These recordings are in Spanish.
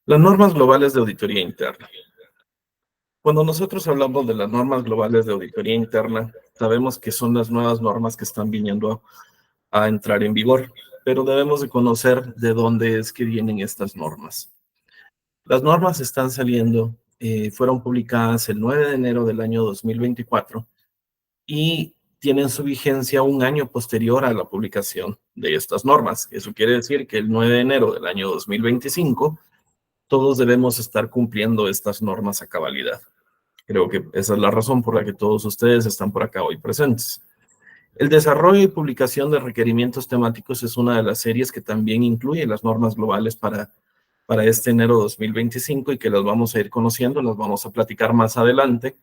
Las normas globales de auditoría interna. Cuando nosotros hablamos de las normas globales de auditoría interna, sabemos que son las nuevas normas que están viniendo a entrar en vigor, pero debemos de conocer de dónde es que vienen estas normas. Las normas están saliendo, fueron publicadas el 9 de enero del año 2024 y tienen su vigencia un año posterior a la publicación de estas normas. Eso quiere decir que el 9 de enero del año 2025 todos debemos estar cumpliendo estas normas a cabalidad. Creo que esa es la razón por la que todos ustedes están por acá hoy presentes. El desarrollo y publicación de requerimientos temáticos es una de las series que también incluye las normas globales para este enero 2025 y que las vamos a ir conociendo, las vamos a platicar más adelante.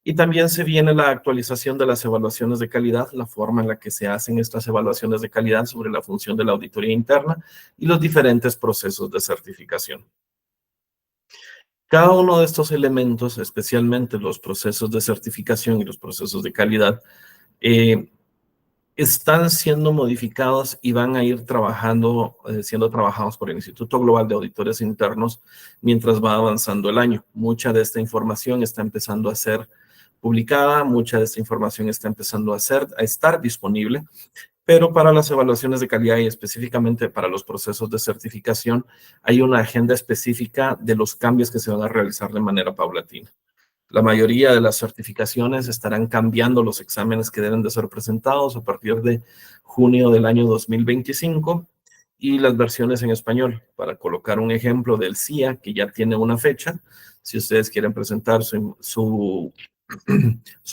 Y también se viene la actualización de las evaluaciones de calidad, la forma en la que se hacen estas evaluaciones de calidad sobre la función de la auditoría interna y los diferentes procesos de certificación. Cada uno de estos elementos, especialmente los procesos de certificación y los procesos de calidad, están siendo modificados y van a ir siendo trabajados por el Instituto Global de Auditores Internos mientras va avanzando el año. Mucha de esta información está empezando a ser publicada, mucha de esta información está empezando a estar disponible, pero para las evaluaciones de calidad y específicamente para los procesos de certificación, hay una agenda específica de los cambios que se van a realizar de manera paulatina. La mayoría de las certificaciones estarán cambiando los exámenes que deben de ser presentados a partir de junio del año 2025 y las versiones en español. Para colocar un ejemplo del CIA, que ya tiene una fecha, si ustedes quieren presentar su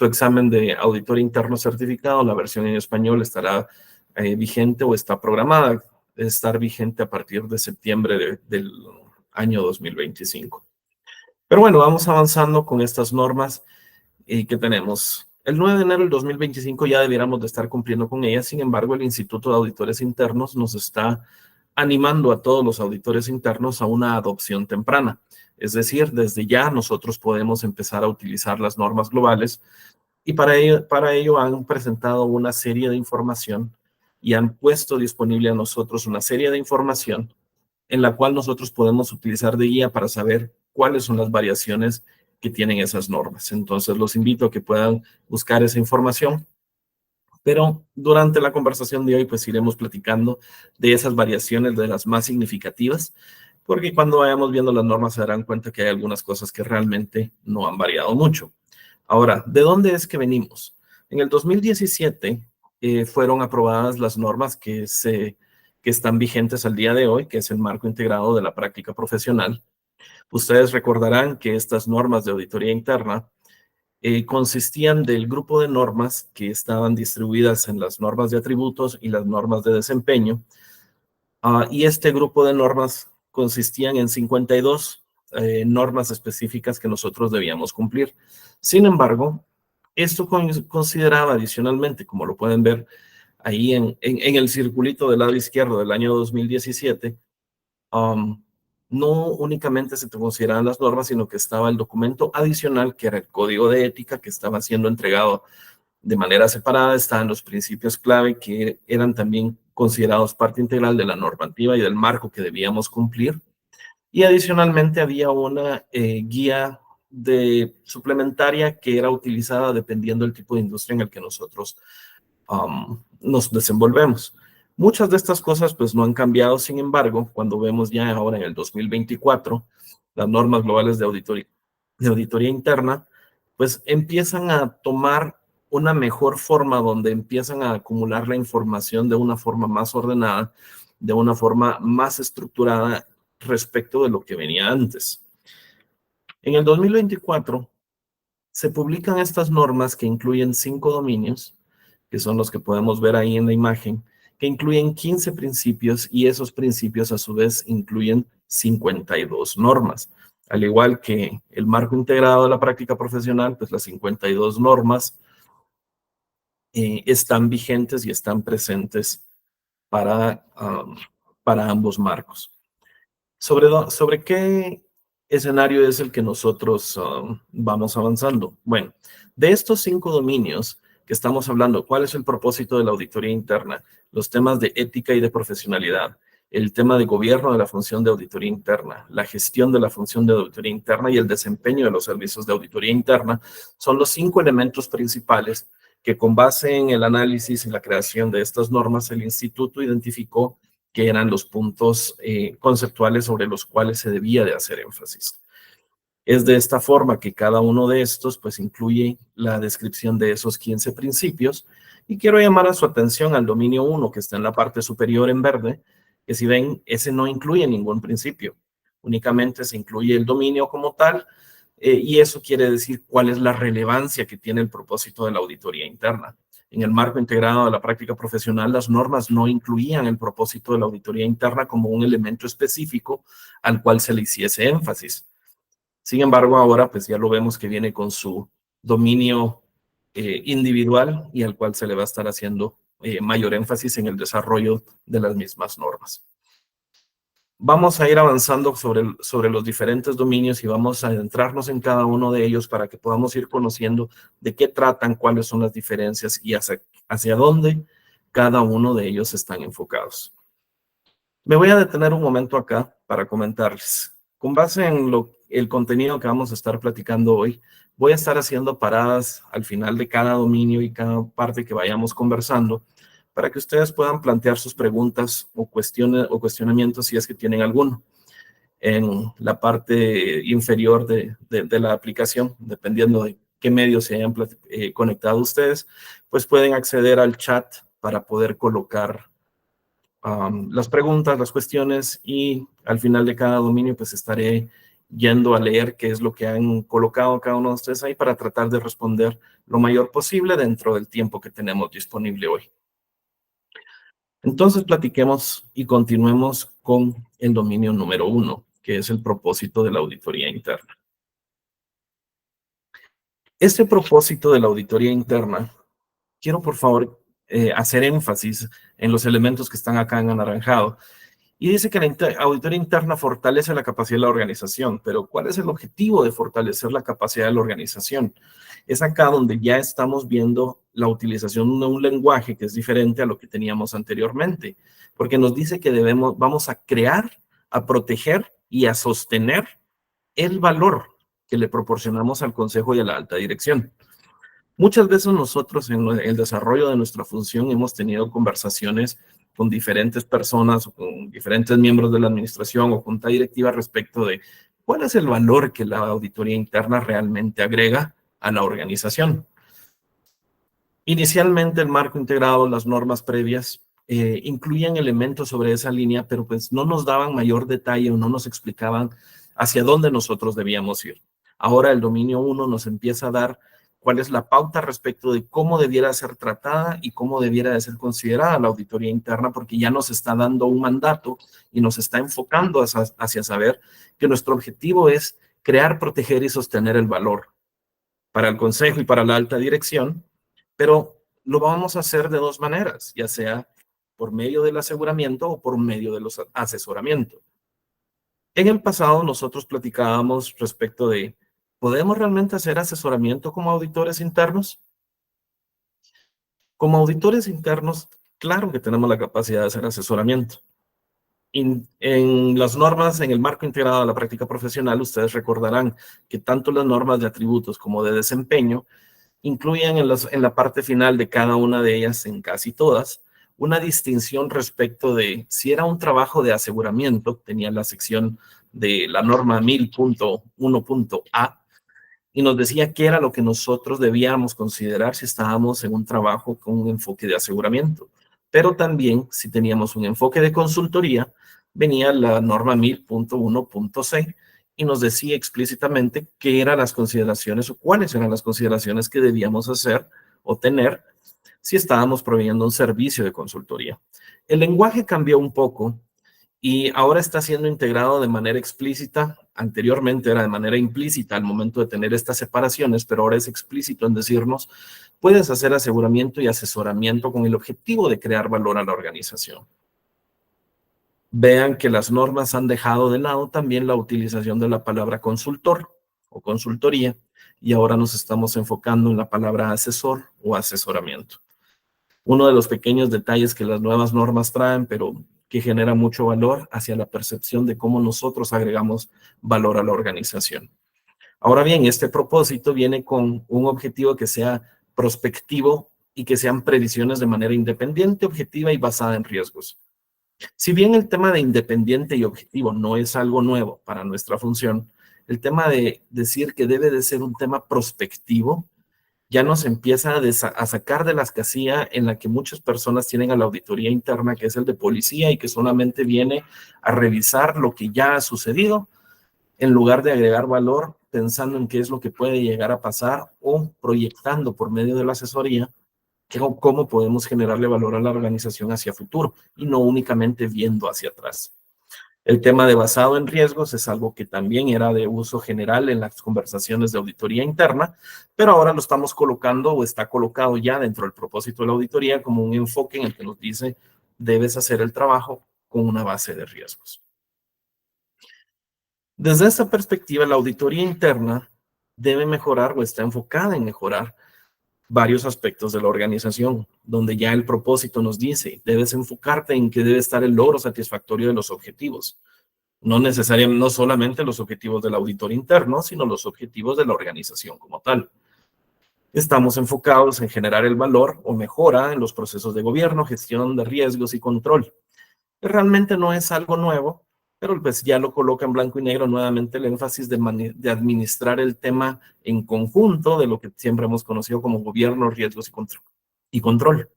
examen de auditor interno certificado, la versión en español estará vigente o está programada de estar vigente a partir de septiembre del año 2025. Pero bueno, vamos avanzando con estas normas que tenemos. El 9 de enero del 2025 ya debiéramos de estar cumpliendo con ellas. Sin embargo, el Instituto de Auditores Internos nos está animando a todos los auditores internos a una adopción temprana. Es decir, desde ya nosotros podemos empezar a utilizar las normas globales y para ello han presentado una serie de información y han puesto disponible a nosotros una serie de información en la cual nosotros podemos utilizar de guía para saber cuáles son las variaciones que tienen esas normas. Entonces, los invito a que puedan buscar esa información. Pero durante la conversación de hoy, pues iremos platicando de esas variaciones, de las más significativas, porque cuando vayamos viendo las normas se darán cuenta que hay algunas cosas que realmente no han variado mucho. Ahora, ¿de dónde es que venimos? En el 2017 fueron aprobadas las normas que están vigentes al día de hoy, que es el marco integrado de la práctica profesional. Ustedes recordarán que estas normas de auditoría interna consistían del grupo de normas que estaban distribuidas en las normas de atributos y las normas de desempeño. Y este grupo de normas consistían en 52 normas específicas que nosotros debíamos cumplir. Sin embargo, esto consideraba adicionalmente, como lo pueden ver ahí en el circulito del lado izquierdo del año 2017, no únicamente se consideraban las normas, sino que estaba el documento adicional, que era el código de ética, que estaba siendo entregado de manera separada. Estaban los principios clave, que eran también considerados parte integral de la normativa y del marco que debíamos cumplir. Y adicionalmente había una guía suplementaria que era utilizada dependiendo del tipo de industria en el que nosotros nos desenvolvemos. Muchas de estas cosas pues no han cambiado. Sin embargo, cuando vemos ya ahora en el 2024 las normas globales de auditoría interna, pues empiezan a tomar una mejor forma, donde empiezan a acumular la información de una forma más ordenada, de una forma más estructurada respecto de lo que venía antes. En el 2024 se publican estas normas que incluyen 5 dominios, que son los que podemos ver ahí en la imagen, que incluyen 15 principios y esos principios a su vez incluyen 52 normas. Al igual que el marco integrado de la práctica profesional, pues las 52 normas están vigentes y están presentes para ambos marcos. ¿Sobre qué escenario es el que nosotros vamos avanzando? Bueno, de estos 5 dominios que estamos hablando, ¿cuál es el propósito de la auditoría interna? Los temas de ética y de profesionalidad, el tema de gobierno de la función de auditoría interna, la gestión de la función de auditoría interna y el desempeño de los servicios de auditoría interna son los 5 elementos principales que, con base en el análisis y la creación de estas normas, el instituto identificó que eran los puntos conceptuales sobre los cuales se debía de hacer énfasis. Es de esta forma que cada uno de estos pues incluye la descripción de esos 15 principios, y quiero llamar a su atención al dominio 1 que está en la parte superior en verde, que si ven, ese no incluye ningún principio, únicamente se incluye el dominio como tal, y eso quiere decir cuál es la relevancia que tiene el propósito de la auditoría interna. En el marco integrado de la práctica profesional, las normas no incluían el propósito de la auditoría interna como un elemento específico al cual se le hiciese énfasis. Sin embargo, ahora pues ya lo vemos que viene con su dominio individual, y al cual se le va a estar haciendo mayor énfasis en el desarrollo de las mismas normas. Vamos a ir avanzando sobre los diferentes dominios y vamos a adentrarnos en cada uno de ellos para que podamos ir conociendo de qué tratan, cuáles son las diferencias y hacia dónde cada uno de ellos están enfocados. Me voy a detener un momento acá para comentarles. Con base en el contenido que vamos a estar platicando hoy, voy a estar haciendo paradas al final de cada dominio y cada parte que vayamos conversando para que ustedes puedan plantear sus preguntas o cuestionamientos si es que tienen alguno. En la parte inferior de la aplicación, dependiendo de qué medios se hayan conectado ustedes, pues pueden acceder al chat para poder colocar las preguntas, las cuestiones, y al final de cada dominio pues estaré yendo a leer qué es lo que han colocado cada uno de ustedes ahí para tratar de responder lo mayor posible dentro del tiempo que tenemos disponible hoy. Entonces platiquemos y continuemos con el dominio número 1, que es el propósito de la auditoría interna. Este propósito de la auditoría interna, quiero por favor hacer énfasis en los elementos que están acá en anaranjado. Y dice que la auditoría interna fortalece la capacidad de la organización, pero ¿cuál es el objetivo de fortalecer la capacidad de la organización? Es acá donde ya estamos viendo la utilización de un lenguaje que es diferente a lo que teníamos anteriormente, porque nos dice que vamos a crear, a proteger y a sostener el valor que le proporcionamos al consejo y a la alta dirección. Muchas veces nosotros en el desarrollo de nuestra función hemos tenido conversaciones con diferentes personas o con diferentes miembros de la administración o junta directiva respecto de cuál es el valor que la auditoría interna realmente agrega a la organización. Inicialmente el marco integrado, las normas previas, incluían elementos sobre esa línea, pero pues no nos daban mayor detalle o no nos explicaban hacia dónde nosotros debíamos ir. Ahora el dominio 1 nos empieza a dar cuál es la pauta respecto de cómo debiera ser tratada y cómo debiera de ser considerada la auditoría interna, porque ya nos está dando un mandato y nos está enfocando hacia saber que nuestro objetivo es crear, proteger y sostener el valor para el consejo y para la alta dirección, pero lo vamos a hacer de dos maneras, ya sea por medio del aseguramiento o por medio de los asesoramientos. En el pasado nosotros platicábamos respecto de, ¿podemos realmente hacer asesoramiento como auditores internos? Como auditores internos, claro que tenemos la capacidad de hacer asesoramiento. En las normas, en el marco integrado de la práctica profesional, ustedes recordarán que tanto las normas de atributos como de desempeño incluyen en la parte final de cada una de ellas, en casi todas, una distinción respecto de si era un trabajo de aseguramiento, tenía la sección de la norma 1000.1.a, y nos decía qué era lo que nosotros debíamos considerar si estábamos en un trabajo con un enfoque de aseguramiento. Pero también, si teníamos un enfoque de consultoría, venía la norma 1000.1.c y nos decía explícitamente qué eran las consideraciones o cuáles eran las consideraciones que debíamos hacer o tener si estábamos proveyendo un servicio de consultoría. El lenguaje cambió un poco y ahora está siendo integrado de manera explícita. Anteriormente era de manera implícita al momento de tener estas separaciones, pero ahora es explícito en decirnos, puedes hacer aseguramiento y asesoramiento con el objetivo de crear valor a la organización. Vean que las normas han dejado de lado también la utilización de la palabra consultor o consultoría, y ahora nos estamos enfocando en la palabra asesor o asesoramiento. Uno de los pequeños detalles que las nuevas normas traen, pero que genera mucho valor hacia la percepción de cómo nosotros agregamos valor a la organización. Ahora bien, este propósito viene con un objetivo que sea prospectivo y que sean previsiones de manera independiente, objetiva y basada en riesgos. Si bien el tema de independiente y objetivo no es algo nuevo para nuestra función, el tema de decir que debe de ser un tema prospectivo ya nos empieza a sacar de las casillas en la que muchas personas tienen a la auditoría interna, que es el de policía y que solamente viene a revisar lo que ya ha sucedido, en lugar de agregar valor pensando en qué es lo que puede llegar a pasar o proyectando por medio de la asesoría cómo podemos generarle valor a la organización hacia futuro y no únicamente viendo hacia atrás. El tema de basado en riesgos es algo que también era de uso general en las conversaciones de auditoría interna, pero ahora lo estamos colocando o está colocado ya dentro del propósito de la auditoría como un enfoque en el que nos dice debes hacer el trabajo con una base de riesgos. Desde esta perspectiva, la auditoría interna debe mejorar o está enfocada en mejorar varios aspectos de la organización, donde ya el propósito nos dice, debes enfocarte en que debe estar el logro satisfactorio de los objetivos. No necesariamente, no solamente los objetivos del auditor interno, sino los objetivos de la organización como tal. Estamos enfocados en generar el valor o mejora en los procesos de gobierno, gestión de riesgos y control. Realmente no es algo nuevo, pero pues ya lo coloca en blanco y negro nuevamente el énfasis de administrar el tema en conjunto de lo que siempre hemos conocido como gobierno, riesgos y control.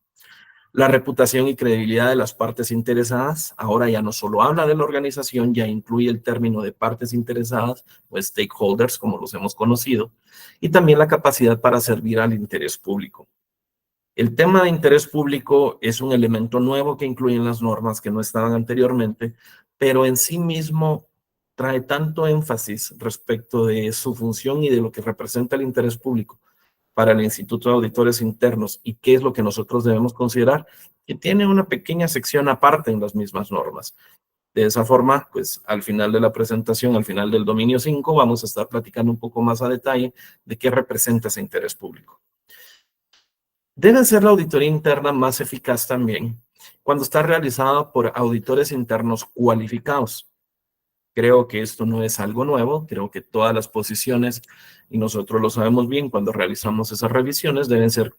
La reputación y credibilidad de las partes interesadas ahora ya no solo habla de la organización, ya incluye el término de partes interesadas o stakeholders, como los hemos conocido, y también la capacidad para servir al interés público. El tema de interés público es un elemento nuevo que incluyen las normas que no estaban anteriormente, pero en sí mismo trae tanto énfasis respecto de su función y de lo que representa el interés público para el Instituto de Auditores Internos y qué es lo que nosotros debemos considerar, que tiene una pequeña sección aparte en las mismas normas. De esa forma, pues al final de la presentación, al final del dominio 5, vamos a estar platicando un poco más a detalle de qué representa ese interés público. Debe ser la auditoría interna más eficaz también cuando está realizada por auditores internos cualificados. Creo que esto no es algo nuevo, creo que todas las posiciones, y nosotros lo sabemos bien cuando realizamos esas revisiones, deben ser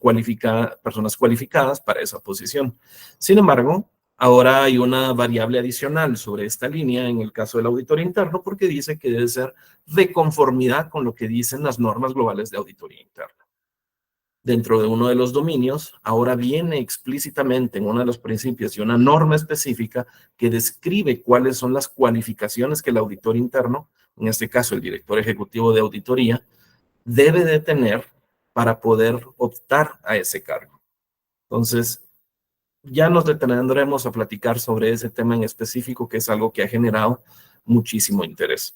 personas cualificadas para esa posición. Sin embargo, ahora hay una variable adicional sobre esta línea en el caso del auditor interno porque dice que debe ser de conformidad con lo que dicen las normas globales de auditoría interna. Dentro de uno de los dominios, ahora viene explícitamente en uno de los principios y una norma específica que describe cuáles son las cualificaciones que el auditor interno, en este caso el director ejecutivo de auditoría, debe de tener para poder optar a ese cargo. Entonces, ya nos detendremos a platicar sobre ese tema en específico, que es algo que ha generado muchísimo interés.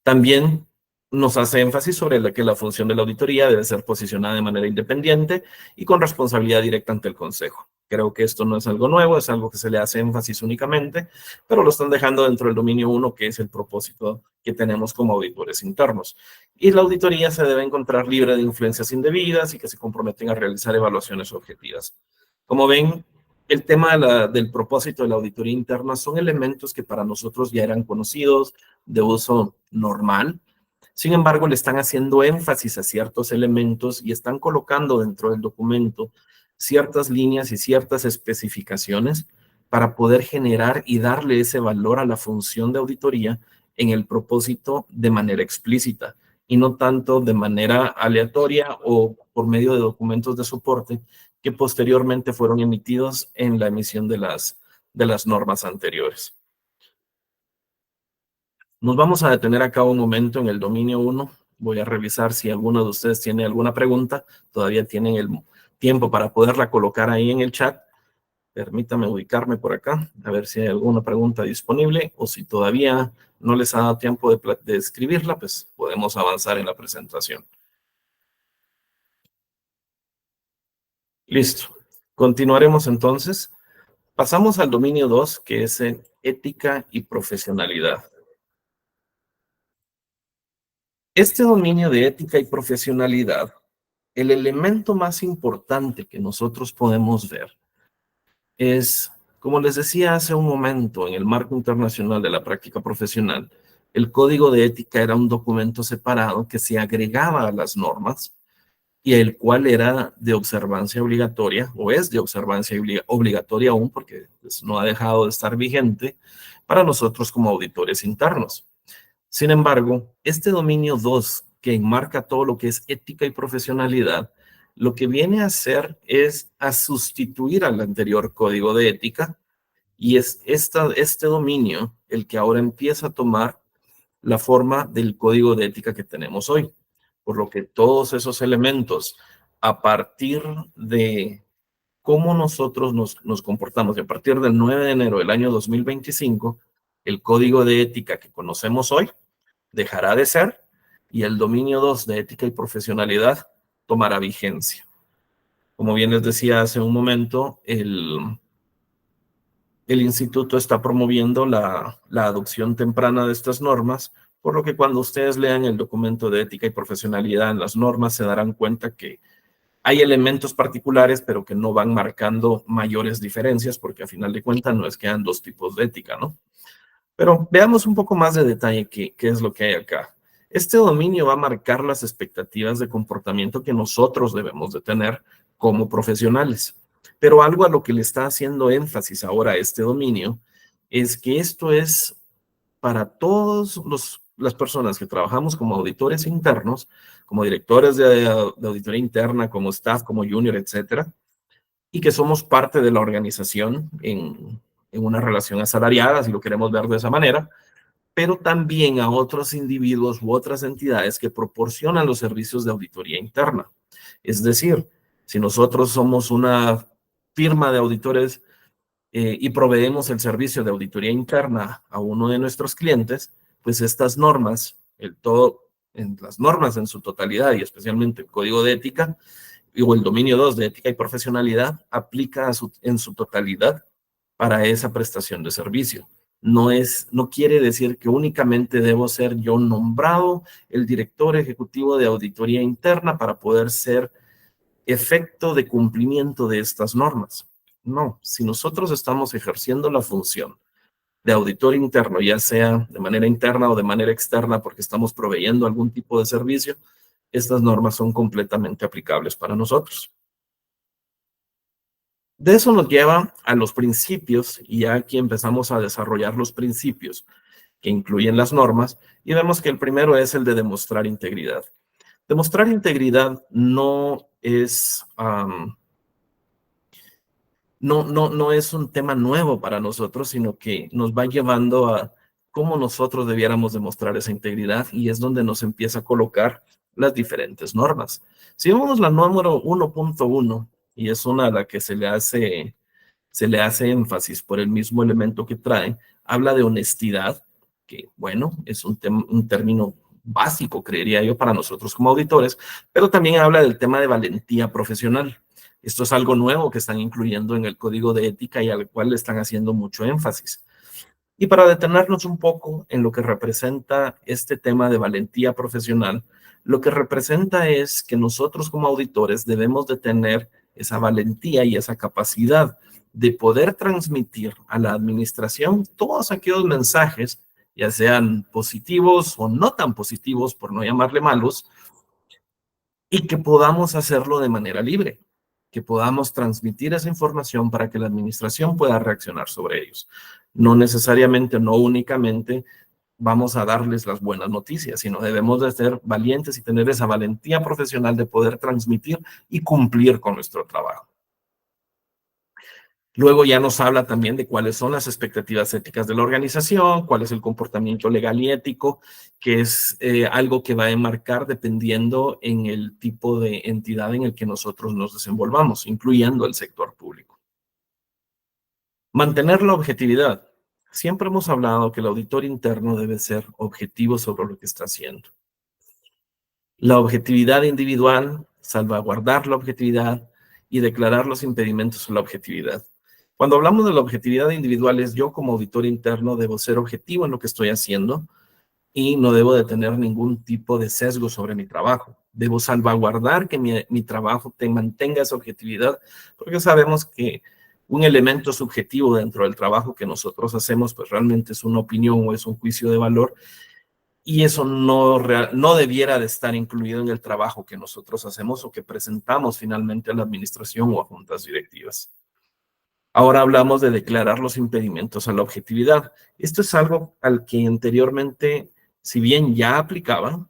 También nos hace énfasis sobre que la función de la auditoría debe ser posicionada de manera independiente y con responsabilidad directa ante el Consejo. Creo que esto no es algo nuevo, es algo que se le hace énfasis únicamente, pero lo están dejando dentro del dominio 1, que es el propósito que tenemos como auditores internos. Y la auditoría se debe encontrar libre de influencias indebidas y que se comprometen a realizar evaluaciones objetivas. Como ven, el tema del propósito de la auditoría interna son elementos que para nosotros ya eran conocidos, de uso normal. Sin embargo, le están haciendo énfasis a ciertos elementos y están colocando dentro del documento ciertas líneas y ciertas especificaciones para poder generar y darle ese valor a la función de auditoría en el propósito de manera explícita y no tanto de manera aleatoria o por medio de documentos de soporte que posteriormente fueron emitidos en la emisión de las normas anteriores. Nos vamos a detener acá un momento en el dominio 1. Voy a revisar si alguno de ustedes tiene alguna pregunta. Todavía tienen el tiempo para poderla colocar ahí en el chat. Permítame ubicarme por acá, a ver si hay alguna pregunta disponible o si todavía no les ha dado tiempo de escribirla, pues podemos avanzar en la presentación. Listo. Continuaremos entonces. Pasamos al dominio 2, que es ética y profesionalidad. Este dominio de ética y profesionalidad, el elemento más importante que nosotros podemos ver es Como les decía hace un momento, en el marco internacional de la práctica profesional, el código de ética era un documento separado que se agregaba a las normas y el cual era de observancia obligatoria, o es de observancia obligatoria aún, porque pues, no ha dejado de estar vigente para nosotros como auditores internos. Sin embargo, este dominio 2, que enmarca todo lo que es ética y profesionalidad, lo que viene a hacer es a sustituir al anterior código de ética, y es este dominio el que ahora empieza a tomar la forma del código de ética que tenemos hoy. Por lo que todos esos elementos, a partir de cómo nosotros nos comportamos, y a partir del 9 de enero del año 2025, el código de ética que conocemos hoy dejará de ser y el dominio 2 de ética y profesionalidad tomará vigencia. Como bien les decía hace un momento, el instituto está promoviendo la adopción temprana de estas normas, por lo que cuando ustedes lean el documento de ética y profesionalidad en las normas se darán cuenta que hay elementos particulares, pero que no van marcando mayores diferencias, porque a final de cuentas no es que hayan dos tipos de ética, ¿no? Pero veamos un poco más de detalle qué es lo que hay acá. Este dominio va a marcar las expectativas de comportamiento que nosotros debemos de tener como profesionales. Pero algo a lo que le está haciendo énfasis ahora a este dominio es que esto es para todas las personas que trabajamos como auditores internos, como directores de auditoría interna, como staff, como junior, etcétera, y que somos parte de la organización en una relación asalariada, si lo queremos ver de esa manera, pero también a otros individuos u otras entidades que proporcionan los servicios de auditoría interna. Es decir, si nosotros somos una firma de auditores y proveemos el servicio de auditoría interna a uno de nuestros clientes, pues estas normas, las normas en su totalidad y especialmente el código de ética o el dominio 2 de ética y profesionalidad aplica en su totalidad para esa prestación de servicio. No quiere decir que únicamente debo ser yo nombrado el director ejecutivo de auditoría interna para poder ser efecto de cumplimiento de estas normas. No, si nosotros estamos ejerciendo la función de auditor interno, ya sea de manera interna o de manera externa, porque estamos proveyendo algún tipo de servicio, estas normas son completamente aplicables para nosotros. De eso nos lleva a los principios, y ya aquí empezamos a desarrollar los principios que incluyen las normas, y vemos que el primero es el de demostrar integridad. Demostrar integridad no es, no es un tema nuevo para nosotros, sino que nos va llevando a cómo nosotros debiéramos demostrar esa integridad, y es donde nos empieza a colocar las diferentes normas. Si vemos la número 1.1, y es una a la que se le hace énfasis por el mismo elemento que trae, habla de honestidad, que bueno, es un término básico, creería yo, para nosotros como auditores, pero también habla del tema de valentía profesional. Esto es algo nuevo que están incluyendo en el código de ética y al cual le están haciendo mucho énfasis. Y para detenernos un poco en lo que representa este tema de valentía profesional, lo que representa es que nosotros como auditores debemos de tener esa valentía y esa capacidad de poder transmitir a la administración todos aquellos mensajes, ya sean positivos o no tan positivos, por no llamarle malos, y que podamos hacerlo de manera libre, que podamos transmitir esa información para que la administración pueda reaccionar sobre ellos. No necesariamente, no únicamente vamos a darles las buenas noticias, sino debemos de ser valientes y tener esa valentía profesional de poder transmitir y cumplir con nuestro trabajo. Luego ya nos habla también de cuáles son las expectativas éticas de la organización, cuál es el comportamiento legal y ético, que es algo que va a enmarcar dependiendo en el tipo de entidad en el que nosotros nos desenvolvamos, incluyendo el sector público. Mantener la objetividad. Siempre hemos hablado que el auditor interno debe ser objetivo sobre lo que está haciendo. La objetividad individual, salvaguardar la objetividad y declarar los impedimentos a la objetividad. Cuando hablamos de la objetividad individual, es yo como auditor interno debo ser objetivo en lo que estoy haciendo y no debo de tener ningún tipo de sesgo sobre mi trabajo. Debo salvaguardar que mi trabajo mantenga esa objetividad, porque sabemos que un elemento subjetivo dentro del trabajo que nosotros hacemos, pues realmente es una opinión o es un juicio de valor, y eso no debiera de estar incluido en el trabajo que nosotros hacemos o que presentamos finalmente a la administración o a juntas directivas. Ahora hablamos de declarar los impedimentos a la objetividad. Esto es algo al que anteriormente, si bien ya aplicaba,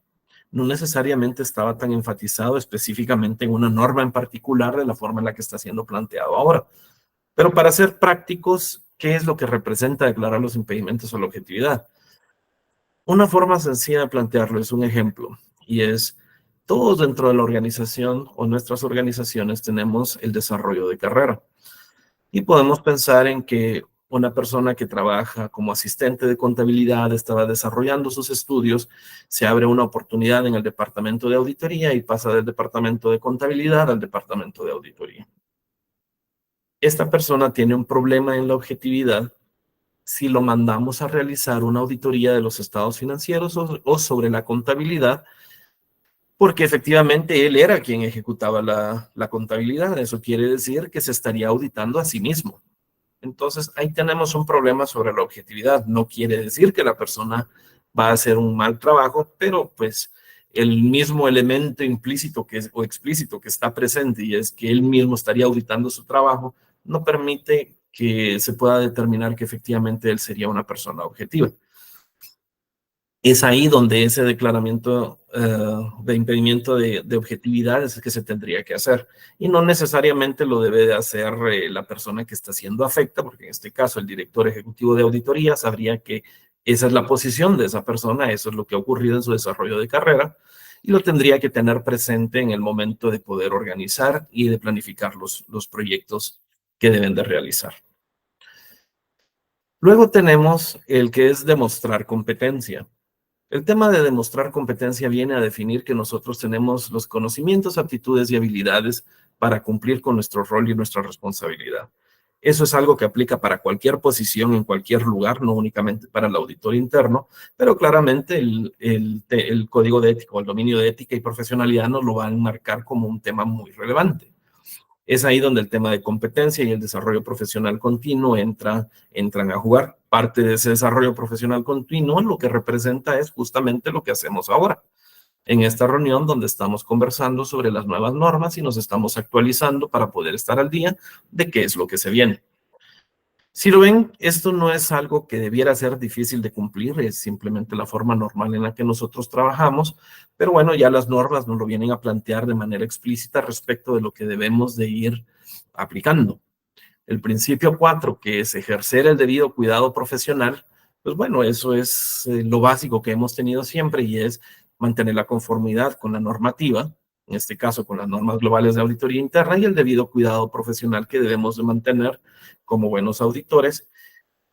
no necesariamente estaba tan enfatizado específicamente en una norma en particular de la forma en la que está siendo planteado ahora. Pero para ser prácticos, ¿qué es lo que representa declarar los impedimentos a la objetividad? Una forma sencilla de plantearlo es un ejemplo, y es, todos dentro de la organización o nuestras organizaciones tenemos el desarrollo de carrera. Y podemos pensar en que una persona que trabaja como asistente de contabilidad estaba desarrollando sus estudios, se abre una oportunidad en el departamento de auditoría y pasa del departamento de contabilidad al departamento de auditoría. Esta persona tiene un problema en la objetividad si lo mandamos a realizar una auditoría de los estados financieros o sobre la contabilidad, porque efectivamente él era quien ejecutaba la contabilidad. Eso quiere decir que se estaría auditando a sí mismo. Entonces, ahí tenemos un problema sobre la objetividad. No quiere decir que la persona va a hacer un mal trabajo, pero pues el mismo elemento implícito o explícito que está presente, y es que él mismo estaría auditando su trabajo, no permite que se pueda determinar que efectivamente él sería una persona objetiva. Es ahí donde ese declaramiento de impedimento de objetividad es el que se tendría que hacer. Y no necesariamente lo debe de hacer la persona que está siendo afecta, porque en este caso el director ejecutivo de auditoría sabría que esa es la posición de esa persona, eso es lo que ha ocurrido en su desarrollo de carrera, y lo tendría que tener presente en el momento de poder organizar y de planificar los proyectos que deben de realizar. Luego tenemos el que es demostrar competencia. El tema de demostrar competencia viene a definir que nosotros tenemos los conocimientos, aptitudes y habilidades para cumplir con nuestro rol y nuestra responsabilidad. Eso es algo que aplica para cualquier posición en cualquier lugar, no únicamente para el auditor interno, pero claramente el código de ética o el dominio de ética y profesionalidad nos lo va a enmarcar como un tema muy relevante. Es ahí donde el tema de competencia y el desarrollo profesional continuo entran a jugar. Parte de ese desarrollo profesional continuo lo que representa es justamente lo que hacemos ahora, en esta reunión donde estamos conversando sobre las nuevas normas y nos estamos actualizando para poder estar al día de qué es lo que se viene. Si lo ven, esto no es algo que debiera ser difícil de cumplir, es simplemente la forma normal en la que nosotros trabajamos, pero bueno, ya las normas nos lo vienen a plantear de manera explícita respecto de lo que debemos de ir aplicando. El principio 4, que es ejercer el debido cuidado profesional, pues bueno, eso es lo básico que hemos tenido siempre, y es mantener la conformidad con la normativa, en este caso con las normas globales de auditoría interna, y el debido cuidado profesional que debemos de mantener como buenos auditores,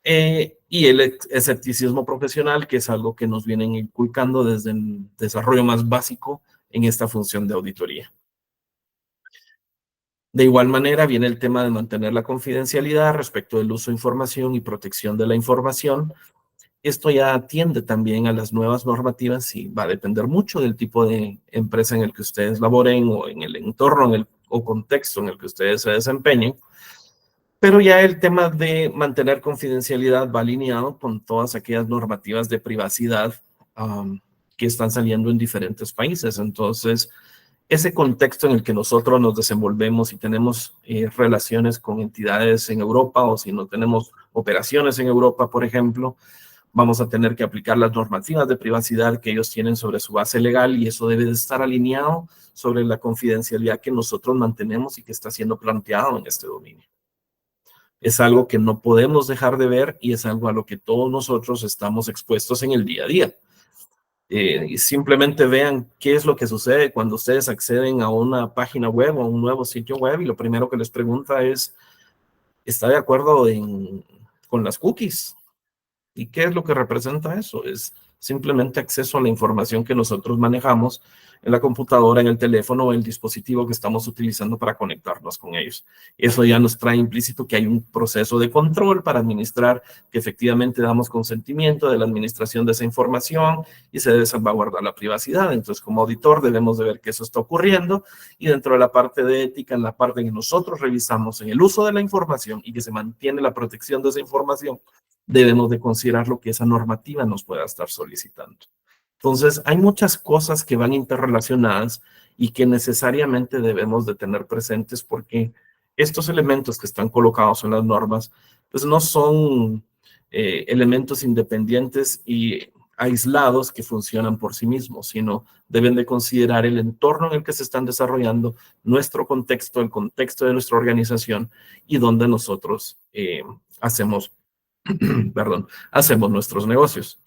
y el escepticismo profesional, que es algo que nos vienen inculcando desde el desarrollo más básico en esta función de auditoría. De igual manera, viene el tema de mantener la confidencialidad respecto del uso de información y protección de la información. Esto ya atiende también a las nuevas normativas y va a depender mucho del tipo de empresa en el que ustedes laboren o en el entorno o contexto en el que ustedes se desempeñen. Pero ya el tema de mantener confidencialidad va alineado con todas aquellas normativas de privacidad que están saliendo en diferentes países. Entonces, ese contexto en el que nosotros nos desenvolvemos y tenemos relaciones con entidades en Europa, o si no tenemos operaciones en Europa, por ejemplo, vamos a tener que aplicar las normativas de privacidad que ellos tienen sobre su base legal, y eso debe de estar alineado sobre la confidencialidad que nosotros mantenemos y que está siendo planteado en este dominio. Es algo que no podemos dejar de ver y es algo a lo que todos nosotros estamos expuestos en el día a día. Y simplemente vean qué es lo que sucede cuando ustedes acceden a una página web o a un nuevo sitio web y lo primero que les pregunta es, ¿está de acuerdo con las cookies? ¿Y qué es lo que representa eso? Es simplemente acceso a la información que nosotros manejamos en la computadora, en el teléfono o en el dispositivo que estamos utilizando para conectarnos con ellos. Eso ya nos trae implícito que hay un proceso de control para administrar, que efectivamente damos consentimiento de la administración de esa información y se debe salvaguardar la privacidad. Entonces, como auditor debemos de ver que eso está ocurriendo y dentro de la parte de ética, en la parte que nosotros revisamos en el uso de la información y que se mantiene la protección de esa información, debemos de considerar lo que esa normativa nos pueda estar solicitando. Entonces, hay muchas cosas que van interrelacionadas y que necesariamente debemos de tener presentes porque estos elementos que están colocados en las normas, pues no son elementos independientes y aislados que funcionan por sí mismos, sino deben de considerar el entorno en el que se están desarrollando, nuestro contexto, el contexto de nuestra organización y donde nosotros hacemos, perdón, hacemos nuestros negocios.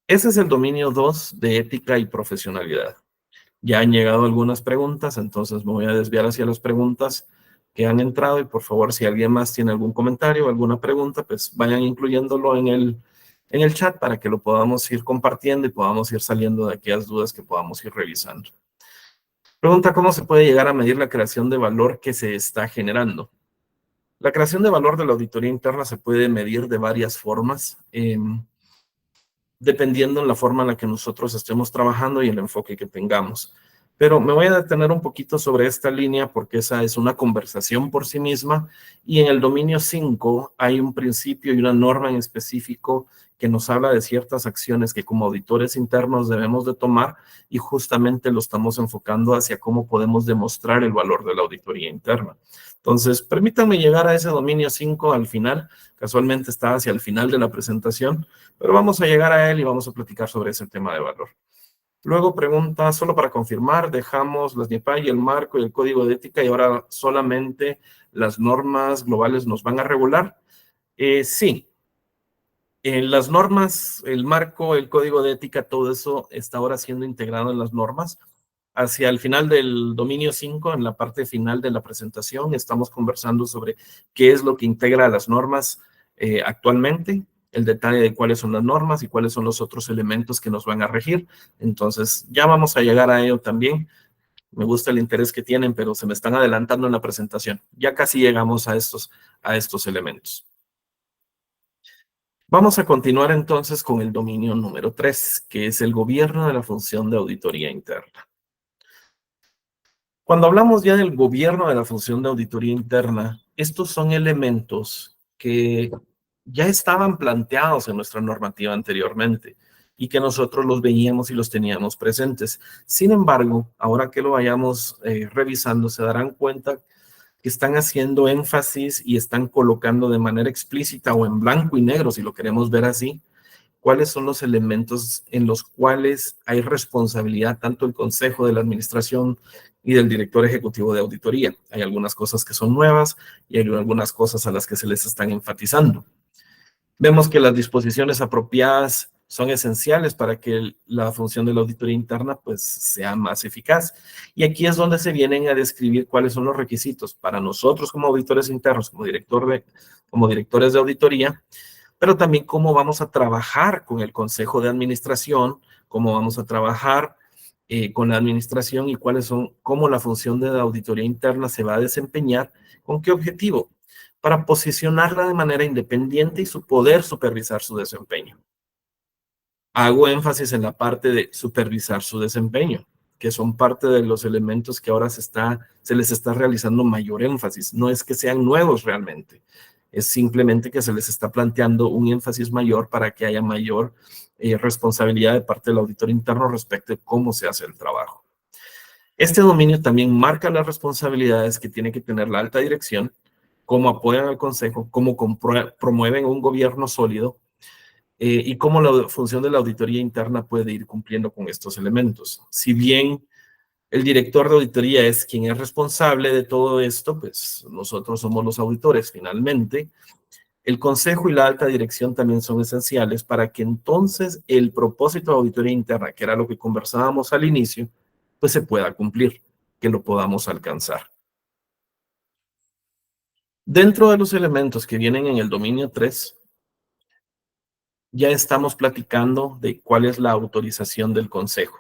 Ese es el dominio 2 de ética y profesionalidad. Ya han llegado algunas preguntas, entonces me voy a desviar hacia las preguntas que han entrado y por favor, si alguien más tiene algún comentario o alguna pregunta, pues vayan incluyéndolo en el chat para que lo podamos ir compartiendo y podamos ir saliendo de aquellas dudas que podamos ir revisando. Pregunta, ¿cómo se puede llegar a medir la creación de valor que se está generando? La creación de valor de la auditoría interna se puede medir de varias formas. Dependiendo en la forma en la que nosotros estemos trabajando y el enfoque que tengamos. Pero me voy a detener un poquito sobre esta línea porque esa es una conversación por sí misma y en el dominio 5 hay un principio y una norma en específico que nos habla de ciertas acciones que como auditores internos debemos de tomar y justamente lo estamos enfocando hacia cómo podemos demostrar el valor de la auditoría interna. Entonces, permítanme llegar a ese dominio 5 al final, casualmente está hacia el final de la presentación, pero vamos a llegar a él y vamos a platicar sobre ese tema de valor. Luego pregunta, solo para confirmar, dejamos las NIPAI, el marco y el código de ética y ahora solamente las normas globales nos van a regular. Sí, las normas, el marco, el código de ética, todo eso está ahora siendo integrado en las normas. Hacia el final del dominio 5, en la parte final de la presentación, estamos conversando sobre qué es lo que integra las normas actualmente, el detalle de cuáles son las normas y cuáles son los otros elementos que nos van a regir. Entonces, ya vamos a llegar a ello también. Me gusta el interés que tienen, pero se me están adelantando en la presentación. Ya casi llegamos a estos elementos. Vamos a continuar entonces con el dominio número 3, que es el gobierno de la función de auditoría interna. Cuando hablamos ya del gobierno de la función de auditoría interna, estos son elementos que ya estaban planteados en nuestra normativa anteriormente y que nosotros los veíamos y los teníamos presentes. Sin embargo, ahora que lo vayamos revisando, se darán cuenta que están haciendo énfasis y están colocando de manera explícita o en blanco y negro, si lo queremos ver así, cuáles son los elementos en los cuales hay responsabilidad tanto el Consejo de la Administración y del Director Ejecutivo de Auditoría. Hay algunas cosas que son nuevas y hay algunas cosas a las que se les están enfatizando. Vemos que las disposiciones apropiadas son esenciales para que la función de la auditoría interna pues sea más eficaz. Y aquí es donde se vienen a describir cuáles son los requisitos para nosotros como auditores internos, como directores de auditoría, pero también cómo vamos a trabajar con el Consejo de Administración, cómo vamos a trabajar con la administración y cómo la función de la auditoría interna se va a desempeñar, con qué objetivo, para posicionarla de manera independiente y poder supervisar su desempeño. Hago énfasis en la parte de supervisar su desempeño, que son parte de los elementos que ahora se les está realizando mayor énfasis. No es que sean nuevos realmente, es simplemente que se les está planteando un énfasis mayor para que haya mayor responsabilidad de parte del auditor interno respecto de cómo se hace el trabajo. Este dominio también marca las responsabilidades que tiene que tener la alta dirección, cómo apoyan al consejo, cómo promueven un gobierno sólido y cómo la función de la auditoría interna puede ir cumpliendo con estos elementos. Si bien el director de auditoría es quien es responsable de todo esto, pues nosotros somos los auditores finalmente. El consejo y la alta dirección también son esenciales para que entonces el propósito de auditoría interna, que era lo que conversábamos al inicio, pues se pueda cumplir, que lo podamos alcanzar. Dentro de los elementos que vienen en el dominio 3, ya estamos platicando de cuál es la autorización del consejo.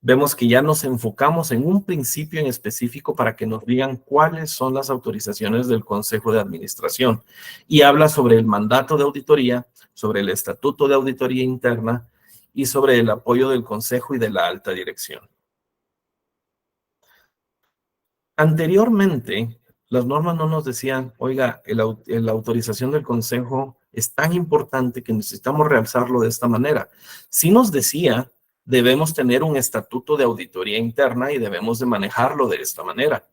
Vemos que ya nos enfocamos en un principio en específico para que nos digan cuáles son las autorizaciones del Consejo de Administración. Y habla sobre el mandato de auditoría, sobre el estatuto de auditoría interna y sobre el apoyo del Consejo y de la alta dirección. Anteriormente, las normas no nos decían, oiga, la autorización del Consejo es tan importante que necesitamos realzarlo de esta manera. Sí nos decía, debemos tener un estatuto de auditoría interna y debemos de manejarlo de esta manera.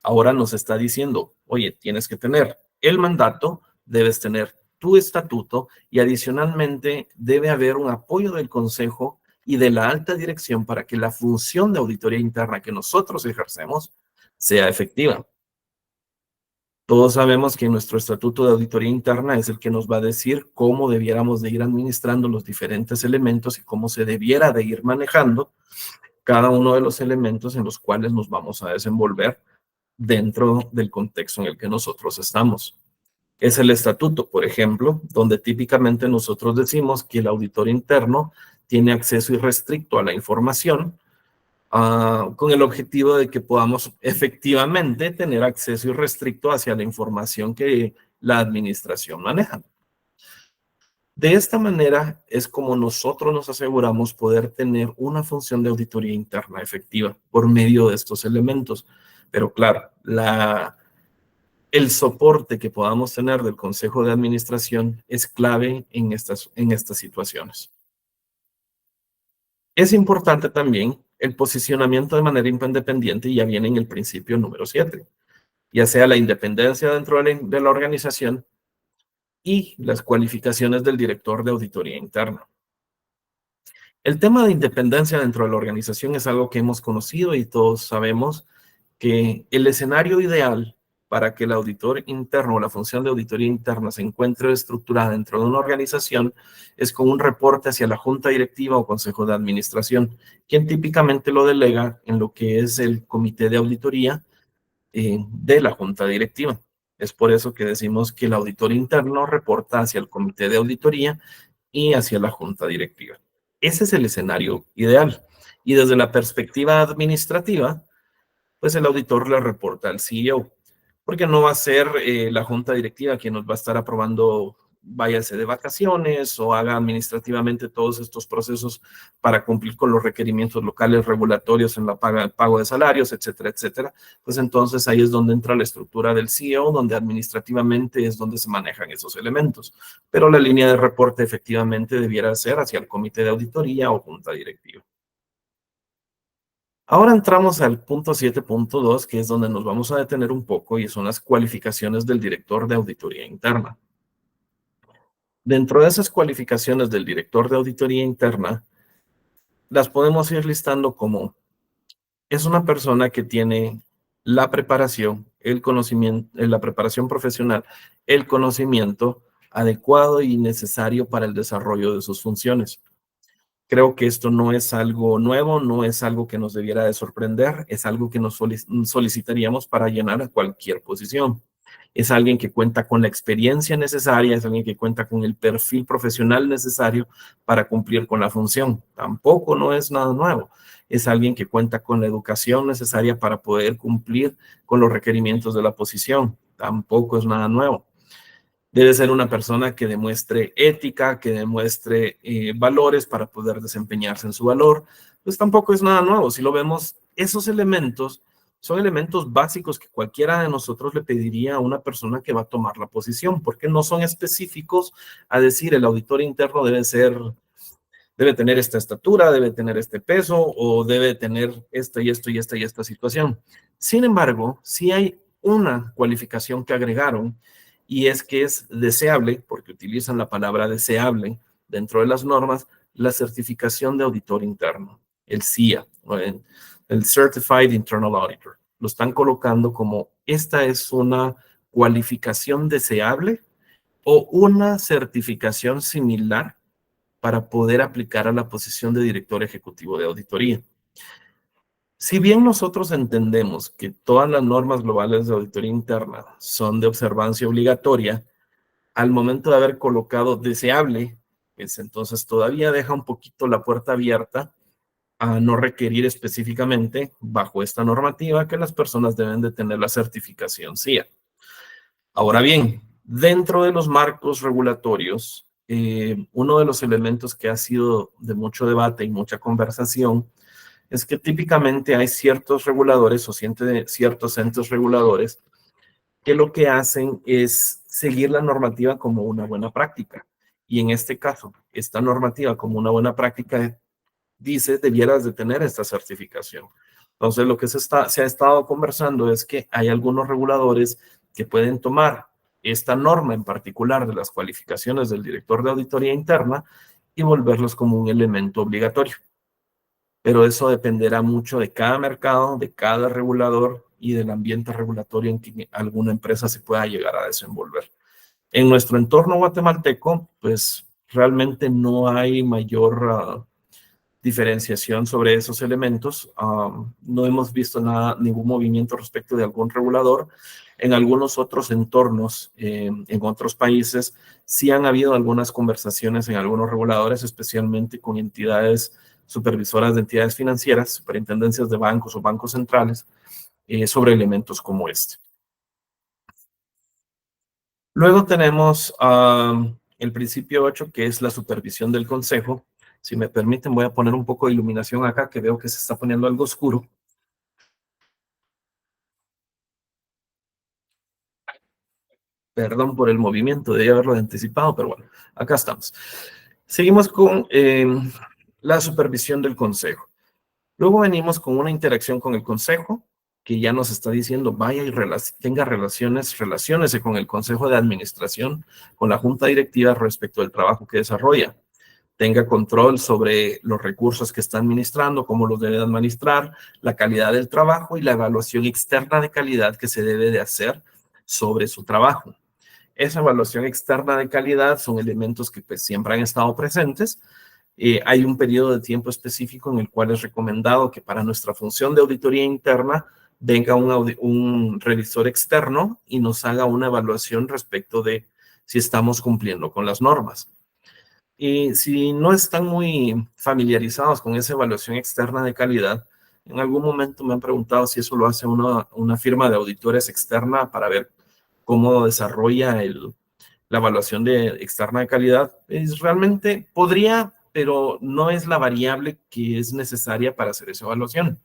Ahora nos está diciendo, oye, tienes que tener el mandato, debes tener tu estatuto y adicionalmente debe haber un apoyo del Consejo y de la alta dirección para que la función de auditoría interna que nosotros ejercemos sea efectiva. Todos sabemos que nuestro estatuto de auditoría interna es el que nos va a decir cómo debiéramos de ir administrando los diferentes elementos y cómo se debiera de ir manejando cada uno de los elementos en los cuales nos vamos a desenvolver dentro del contexto en el que nosotros estamos. Es el estatuto, por ejemplo, donde típicamente nosotros decimos que el auditor interno tiene acceso irrestricto a la información, con el objetivo de que podamos efectivamente tener acceso irrestricto hacia la información que la administración maneja. De esta manera es como nosotros nos aseguramos poder tener una función de auditoría interna efectiva por medio de estos elementos. Pero claro, el soporte que podamos tener del Consejo de Administración es clave en estas situaciones. Es importante también el posicionamiento de manera independiente, y ya viene en el principio número 7, ya sea la independencia dentro de la organización y las cualificaciones del director de auditoría interna. El tema de independencia dentro de la organización es algo que hemos conocido y todos sabemos que el escenario ideal para que el auditor interno o la función de auditoría interna se encuentre estructurada dentro de una organización es con un reporte hacia la junta directiva o consejo de administración, quien típicamente lo delega en lo que es el comité de auditoría de la junta directiva. Es por eso que decimos que el auditor interno reporta hacia el comité de auditoría y hacia la junta directiva. Ese es el escenario ideal. Y desde la perspectiva administrativa, pues el auditor le reporta al CEO, porque no va a ser la junta directiva quien nos va a estar aprobando, váyase de vacaciones o haga administrativamente todos estos procesos para cumplir con los requerimientos locales regulatorios en el pago de salarios, etcétera, etcétera. Pues entonces ahí es donde entra la estructura del CEO, donde administrativamente es donde se manejan esos elementos. Pero la línea de reporte efectivamente debiera ser hacia el comité de auditoría o junta directiva. Ahora entramos al punto 7.2, que es donde nos vamos a detener un poco y son las cualificaciones del director de auditoría interna. Dentro de esas cualificaciones del director de auditoría interna, las podemos ir listando como es una persona que tiene la preparación, el conocimiento, la preparación profesional, el conocimiento adecuado y necesario para el desarrollo de sus funciones. Creo que esto no es algo nuevo, no es algo que nos debiera de sorprender, es algo que nos solicitaríamos para llenar a cualquier posición. Es alguien que cuenta con la experiencia necesaria, es alguien que cuenta con el perfil profesional necesario para cumplir con la función. Tampoco no es nada nuevo. Es alguien que cuenta con la educación necesaria para poder cumplir con los requerimientos de la posición. Tampoco es nada nuevo. Debe ser una persona que demuestre ética, que demuestre valores para poder desempeñarse en su valor. Pues tampoco es nada nuevo. Si lo vemos, esos elementos son elementos básicos que cualquiera de nosotros le pediría a una persona que va a tomar la posición, porque no son específicos a decir el auditor interno debe tener esta estatura, debe tener este peso o debe tener esto y esto y esta y esta situación. Sin embargo, sí hay una cualificación que agregaron y es que es deseable, porque utilizan la palabra deseable dentro de las normas, la certificación de auditor interno, el CIA, el Certified Internal Auditor. Lo están colocando como esta es una cualificación deseable o una certificación similar para poder aplicar a la posición de director ejecutivo de auditoría. Si bien nosotros entendemos que todas las normas globales de auditoría interna son de observancia obligatoria, al momento de haber colocado deseable, pues entonces todavía deja un poquito la puerta abierta a no requerir específicamente bajo esta normativa que las personas deben de tener la certificación CIA. Ahora bien, dentro de los marcos regulatorios, uno de los elementos que ha sido de mucho debate y mucha conversación es que típicamente hay ciertos reguladores o ciertos entes reguladores que lo que hacen es seguir la normativa como una buena práctica. Y en este caso, esta normativa como una buena práctica dice debieras de tener esta certificación. Entonces, lo que se ha estado conversando es que hay algunos reguladores que pueden tomar esta norma en particular de las cualificaciones del director de auditoría interna y volverlos como un elemento obligatorio. Pero eso dependerá mucho de cada mercado, de cada regulador y del ambiente regulatorio en que alguna empresa se pueda llegar a desenvolver. En nuestro entorno guatemalteco, pues realmente no hay mayor diferenciación sobre esos elementos. No hemos visto ningún movimiento respecto de algún regulador. En algunos otros entornos, en otros países, sí han habido algunas conversaciones en algunos reguladores, especialmente con entidades supervisoras de entidades financieras, superintendencias de bancos o bancos centrales, sobre elementos como este. Luego tenemos el principio 8, que es la supervisión del consejo. Si me permiten, voy a poner un poco de iluminación acá, que veo que se está poniendo algo oscuro. Perdón por el movimiento, debía haberlo anticipado, pero bueno, acá estamos. Seguimos con la supervisión del consejo. Luego venimos con una interacción con el consejo, que ya nos está diciendo, vaya y tenga relaciónese con el consejo de administración, con la junta directiva respecto al trabajo que desarrolla. Tenga control sobre los recursos que está administrando, cómo los debe administrar, la calidad del trabajo y la evaluación externa de calidad que se debe de hacer sobre su trabajo. Esa evaluación externa de calidad son elementos que pues, siempre han estado presentes. Hay un periodo de tiempo específico en el cual es recomendado que para nuestra función de auditoría interna venga un revisor externo y nos haga una evaluación respecto de si estamos cumpliendo con las normas. Y si no están muy familiarizados con esa evaluación externa de calidad, en algún momento me han preguntado si eso lo hace una firma de auditores externa para ver cómo desarrolla la evaluación externa de calidad. Realmente podría, pero no es la variable que es necesaria para hacer esa evaluación.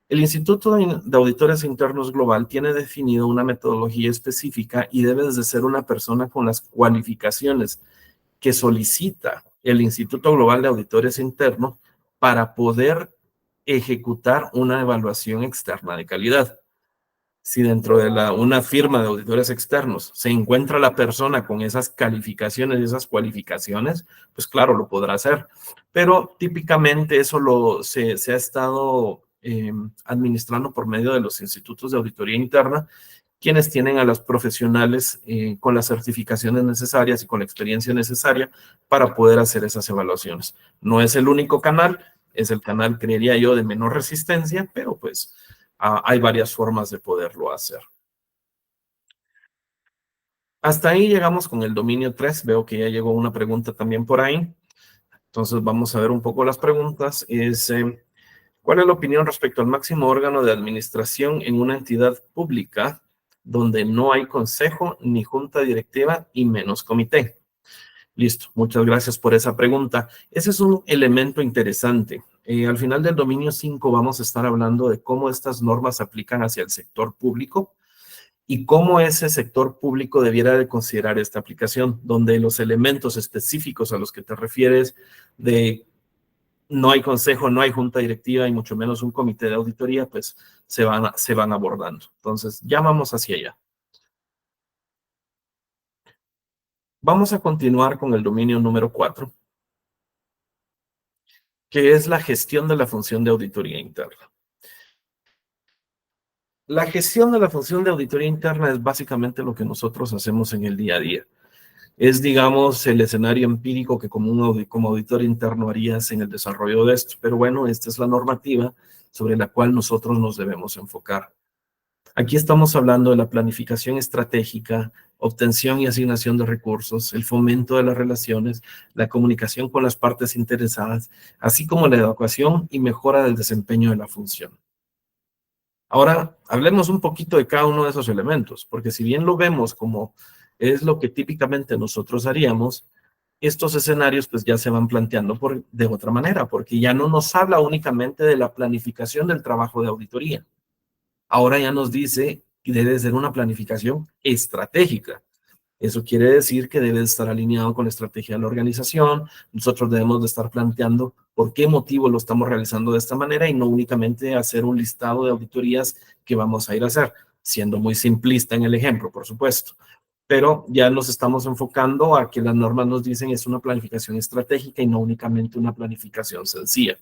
El Instituto de Auditores Internos Global tiene definido una metodología específica y debes de ser una persona con las cualificaciones que solicita el Instituto Global de Auditores Internos para poder ejecutar una evaluación externa de calidad. Si dentro de una firma de auditores externos se encuentra la persona con esas calificaciones, esas cualificaciones, pues claro, lo podrá hacer. Pero típicamente eso se ha estado administrando por medio de los institutos de auditoría interna, quienes tienen a los profesionales con las certificaciones necesarias y con la experiencia necesaria para poder hacer esas evaluaciones. No es el único canal, es el canal, creería yo, de menor resistencia, pero pues hay varias formas de poderlo hacer. Hasta ahí llegamos con el dominio 3. Veo que ya llegó una pregunta también por ahí. Entonces vamos a ver un poco las preguntas. ¿Cuál es la opinión respecto al máximo órgano de administración en una entidad pública donde no hay consejo ni junta directiva y menos comité? Listo, muchas gracias por esa pregunta. Ese es un elemento interesante. Al final del dominio 5 vamos a estar hablando de cómo estas normas se aplican hacia el sector público y cómo ese sector público debiera de considerar esta aplicación, donde los elementos específicos a los que te refieres de no hay consejo, no hay junta directiva y mucho menos un comité de auditoría, pues se van abordando. Entonces, ya vamos hacia allá. Vamos a continuar con el dominio número 4, que es la gestión de la función de auditoría interna. La gestión de la función de auditoría interna es básicamente lo que nosotros hacemos en el día a día. Es, digamos, el escenario empírico que como auditor interno harías en el desarrollo de esto. Pero bueno, esta es la normativa sobre la cual nosotros nos debemos enfocar. Aquí estamos hablando de la planificación estratégica, obtención y asignación de recursos, el fomento de las relaciones, la comunicación con las partes interesadas, así como la educación y mejora del desempeño de la función. Ahora, hablemos un poquito de cada uno de esos elementos, porque si bien lo vemos como es lo que típicamente nosotros haríamos, estos escenarios pues ya se van planteando de otra manera, porque ya no nos habla únicamente de la planificación del trabajo de auditoría. Ahora ya nos dice que debe ser una planificación estratégica. Eso quiere decir que debe estar alineado con la estrategia de la organización. Nosotros debemos de estar planteando por qué motivo lo estamos realizando de esta manera y no únicamente hacer un listado de auditorías que vamos a ir a hacer, siendo muy simplista en el ejemplo, por supuesto. Pero ya nos estamos enfocando a que las normas nos dicen es una planificación estratégica y no únicamente una planificación sencilla.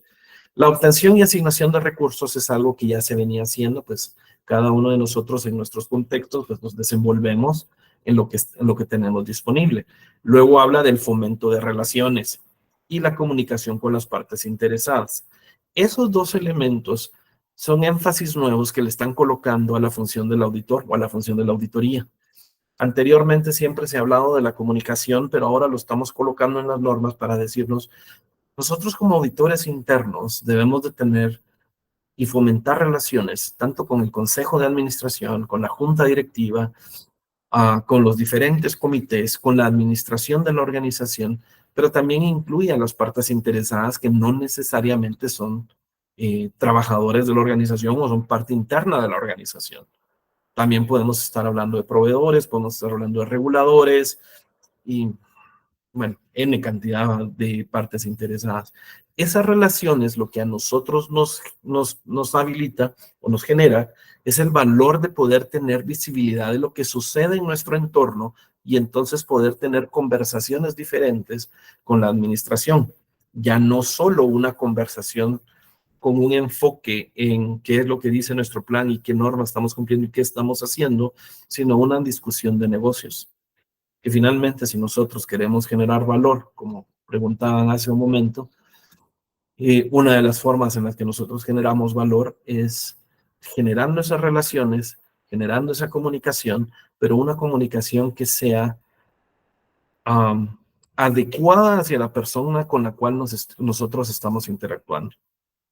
La obtención y asignación de recursos es algo que ya se venía haciendo, pues cada uno de nosotros en nuestros contextos pues nos desenvolvemos en lo que tenemos disponible. Luego habla del fomento de relaciones y la comunicación con las partes interesadas. Esos dos elementos son énfasis nuevos que le están colocando a la función del auditor o a la función de la auditoría. Anteriormente siempre se ha hablado de la comunicación, pero ahora lo estamos colocando en las normas para decirnos, nosotros como auditores internos debemos de tener y fomentar relaciones tanto con el consejo de administración, con la junta directiva, con los diferentes comités, con la administración de la organización, pero también incluye a las partes interesadas que no necesariamente son trabajadores de la organización o son parte interna de la organización. También podemos estar hablando de proveedores, podemos estar hablando de reguladores y bueno, N cantidad de partes interesadas. Esas relaciones, lo que a nosotros nos habilita o nos genera, es el valor de poder tener visibilidad de lo que sucede en nuestro entorno y entonces poder tener conversaciones diferentes con la administración. Ya no solo una conversación con un enfoque en qué es lo que dice nuestro plan y qué normas estamos cumpliendo y qué estamos haciendo, sino una discusión de negocios. Que finalmente, si nosotros queremos generar valor, como preguntaban hace un momento, una de las formas en las que nosotros generamos valor es generando esas relaciones, generando esa comunicación, pero una comunicación que sea adecuada hacia la persona con la cual nosotros estamos interactuando.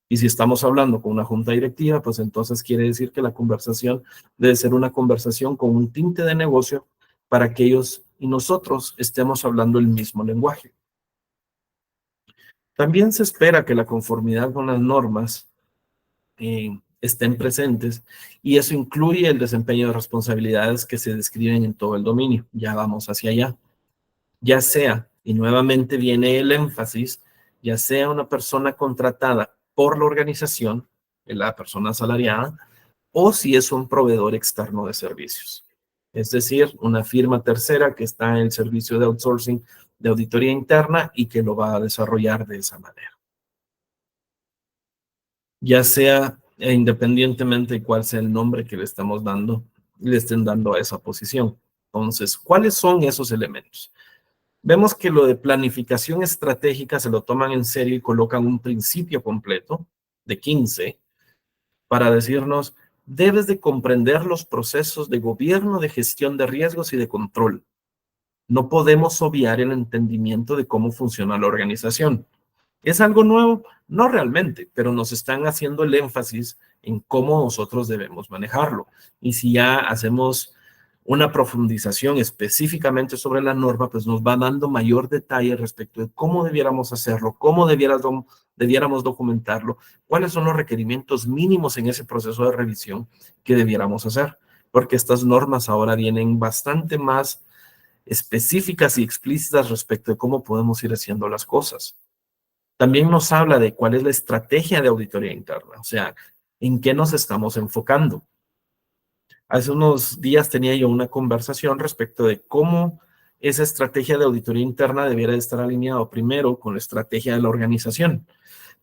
Y si estamos hablando con una junta directiva, pues entonces quiere decir que la conversación debe ser una conversación con un tinte de negocio para que ellos y nosotros estemos hablando el mismo lenguaje. También se espera que la conformidad con las normas estén presentes y eso incluye el desempeño de responsabilidades que se describen en todo el dominio. Ya vamos hacia allá. Ya sea, y nuevamente viene el énfasis, ya sea una persona contratada por la organización, la persona asalariada, o si es un proveedor externo de servicios. Es decir, una firma tercera que está en el servicio de outsourcing de auditoría interna y que lo va a desarrollar de esa manera. Ya sea independientemente de cuál sea el nombre que le estamos dando, le estén dando a esa posición. Entonces, ¿cuáles son esos elementos? Vemos que lo de planificación estratégica se lo toman en serio y colocan un principio completo de 15 para decirnos, debes de comprender los procesos de gobierno, de gestión de riesgos y de control. No podemos obviar el entendimiento de cómo funciona la organización. ¿Es algo nuevo? No realmente, pero nos están haciendo el énfasis en cómo nosotros debemos manejarlo. Y si ya hacemos una profundización específicamente sobre la norma, pues nos va dando mayor detalle respecto de cómo debiéramos hacerlo, cómo debiéramos documentarlo, cuáles son los requerimientos mínimos en ese proceso de revisión que debiéramos hacer, porque estas normas ahora vienen bastante más específicas y explícitas respecto de cómo podemos ir haciendo las cosas. También nos habla de cuál es la estrategia de auditoría interna, o sea, en qué nos estamos enfocando. Hace unos días tenía yo una conversación respecto de cómo esa estrategia de auditoría interna debiera estar alineado primero con la estrategia de la organización.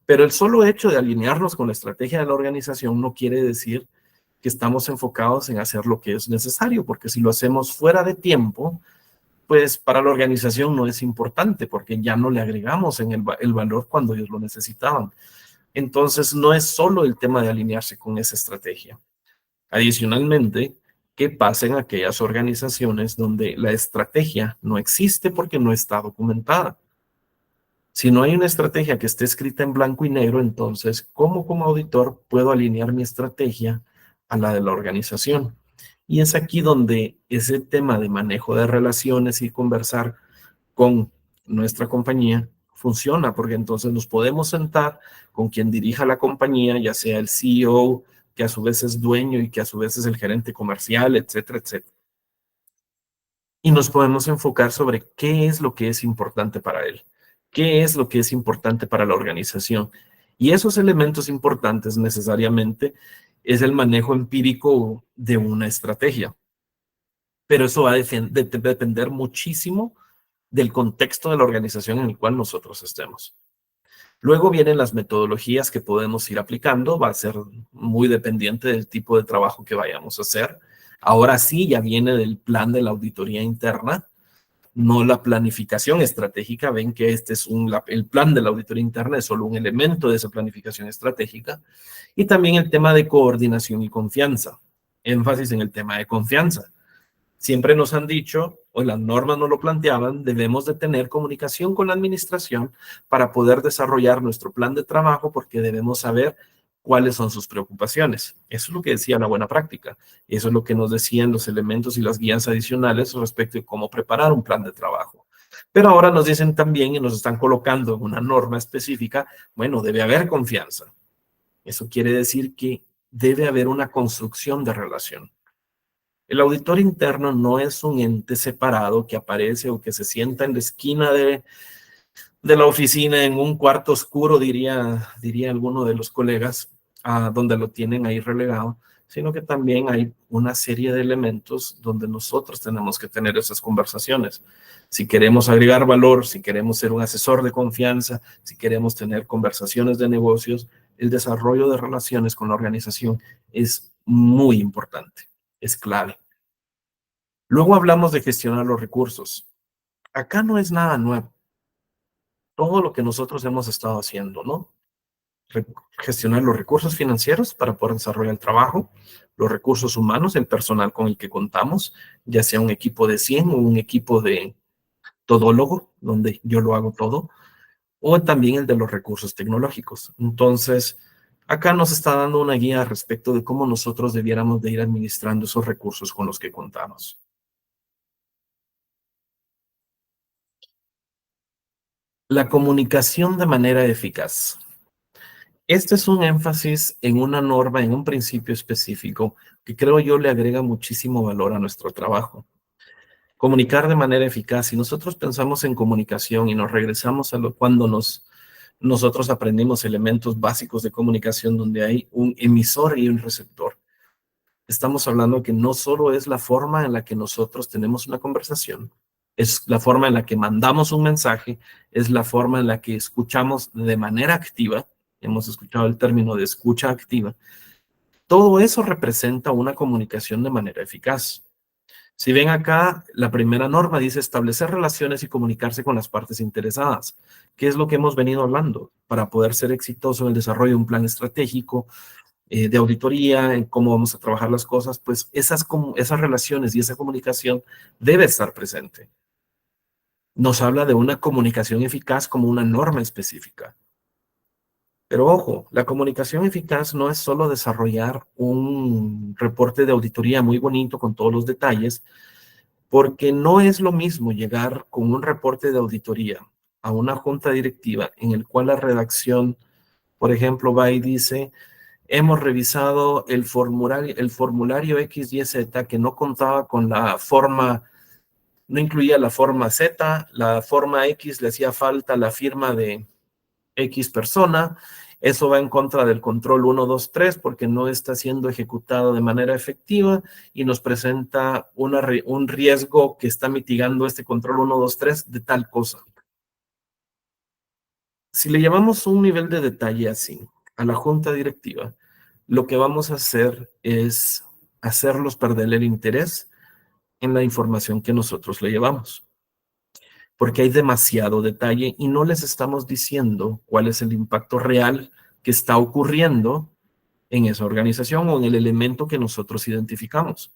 Pero el solo hecho de alinearnos con la estrategia de la organización no quiere decir que estamos enfocados en hacer lo que es necesario, porque si lo hacemos fuera de tiempo, pues para la organización no es importante, porque ya no le agregamos en el valor cuando ellos lo necesitaban. Entonces, no es solo el tema de alinearse con esa estrategia. Adicionalmente, ¿Qué pasa en aquellas organizaciones donde la estrategia no existe porque no está documentada? Si no hay una estrategia que esté escrita en blanco y negro, entonces, ¿cómo como auditor puedo alinear mi estrategia a la de la organización? Y es aquí donde ese tema de manejo de relaciones y conversar con nuestra compañía funciona, porque entonces nos podemos sentar con quien dirija la compañía, ya sea el CEO, que a su vez es dueño y que a su vez es el gerente comercial, etcétera, etcétera. Y nos podemos enfocar sobre qué es lo que es importante para él, qué es lo que es importante para la organización. Y esos elementos importantes necesariamente es el manejo empírico de una estrategia. Pero eso va a depender muchísimo del contexto de la organización en el cual nosotros estemos. Luego vienen las metodologías que podemos ir aplicando, va a ser muy dependiente del tipo de trabajo que vayamos a hacer. Ahora sí, ya viene del plan de la auditoría interna, no la planificación estratégica. Ven que este es el plan de la auditoría interna, es solo un elemento de esa planificación estratégica. Y también el tema de coordinación y confianza. Énfasis en el tema de confianza. Siempre nos han dicho, o las normas nos lo planteaban, debemos de tener comunicación con la administración para poder desarrollar nuestro plan de trabajo porque debemos saber cuáles son sus preocupaciones. Eso es lo que decía la buena práctica. Eso es lo que nos decían los elementos y las guías adicionales respecto de cómo preparar un plan de trabajo. Pero ahora nos dicen también y nos están colocando en una norma específica, bueno, debe haber confianza. Eso quiere decir que debe haber una construcción de relación. El auditor interno no es un ente separado que aparece o que se sienta en la esquina de la oficina en un cuarto oscuro, diría alguno de los colegas, donde lo tienen ahí relegado, sino que también hay una serie de elementos donde nosotros tenemos que tener esas conversaciones. Si queremos agregar valor, si queremos ser un asesor de confianza, si queremos tener conversaciones de negocios, el desarrollo de relaciones con la organización es muy importante, es clave. Luego hablamos de gestionar los recursos. Acá no es nada nuevo. Todo lo que nosotros hemos estado haciendo, ¿no? Gestionar los recursos financieros para poder desarrollar el trabajo, los recursos humanos, el personal con el que contamos, ya sea un equipo de 100 o un equipo de todólogo, donde yo lo hago todo, o también el de los recursos tecnológicos. Entonces, acá nos está dando una guía respecto de cómo nosotros debiéramos de ir administrando esos recursos con los que contamos. La comunicación de manera eficaz. Este es un énfasis en una norma, en un principio específico, que creo yo le agrega muchísimo valor a nuestro trabajo. Comunicar de manera eficaz. Si nosotros pensamos en comunicación y nos regresamos a cuando nosotros aprendimos elementos básicos de comunicación donde hay un emisor y un receptor, estamos hablando que no solo es la forma en la que nosotros tenemos una conversación, es la forma en la que mandamos un mensaje, es la forma en la que escuchamos de manera activa. Hemos escuchado el término de escucha activa. Todo eso representa una comunicación de manera eficaz. Si ven acá, la primera norma dice establecer relaciones y comunicarse con las partes interesadas. ¿Qué es lo que hemos venido hablando? Para poder ser exitoso en el desarrollo de un plan estratégico, de auditoría, en cómo vamos a trabajar las cosas, pues esas relaciones y esa comunicación debe estar presente. Nos habla de una comunicación eficaz como una norma específica. Pero ojo, la comunicación eficaz no es solo desarrollar un reporte de auditoría muy bonito con todos los detalles, porque no es lo mismo llegar con un reporte de auditoría a una junta directiva en el cual la redacción, por ejemplo, va y dice, hemos revisado el formulario X, Y, Z que no contaba con la forma, no incluía la forma Z, la forma X le hacía falta la firma de X persona. Eso va en contra del control 1, 2, 3 porque no está siendo ejecutado de manera efectiva y nos presenta un riesgo que está mitigando este control 1, 2, 3 de tal cosa. Si le llevamos un nivel de detalle así a la junta directiva, lo que vamos a hacer es hacerlos perder el interés en la información que nosotros le llevamos, porque hay demasiado detalle y no les estamos diciendo cuál es el impacto real que está ocurriendo en esa organización o en el elemento que nosotros identificamos.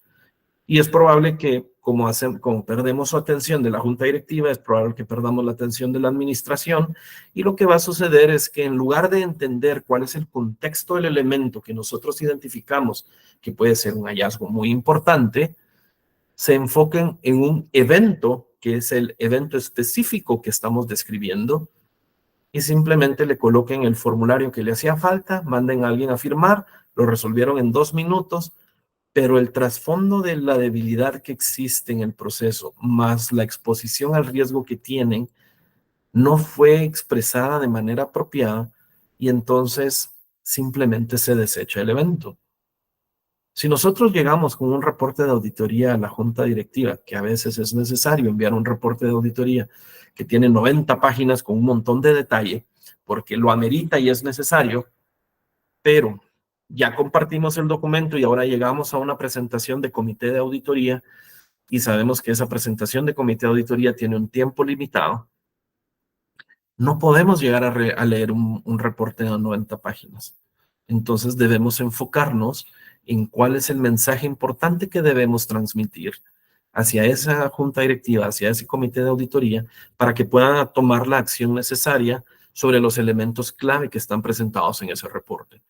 Y es probable que, como perdemos su atención de la junta directiva, es probable que perdamos la atención de la administración, y lo que va a suceder es que en lugar de entender cuál es el contexto del elemento que nosotros identificamos, que puede ser un hallazgo muy importante, se enfoquen en un evento, que es el evento específico que estamos describiendo, y simplemente le coloquen el formulario que le hacía falta, manden a alguien a firmar, lo resolvieron en 2 minutos, pero el trasfondo de la debilidad que existe en el proceso, más la exposición al riesgo que tienen, no fue expresada de manera apropiada, y entonces simplemente se desecha el evento. Si nosotros llegamos con un reporte de auditoría a la junta directiva, que a veces es necesario enviar un reporte de auditoría que tiene 90 páginas con un montón de detalle, porque lo amerita y es necesario, pero ya compartimos el documento y ahora llegamos a una presentación de comité de auditoría, y sabemos que esa presentación de comité de auditoría tiene un tiempo limitado. No podemos llegar a leer un reporte de 90 páginas. Entonces debemos enfocarnos en cuál es el mensaje importante que debemos transmitir hacia esa junta directiva, hacia ese comité de auditoría, para que puedan tomar la acción necesaria sobre los elementos clave que están presentados en ese reporte.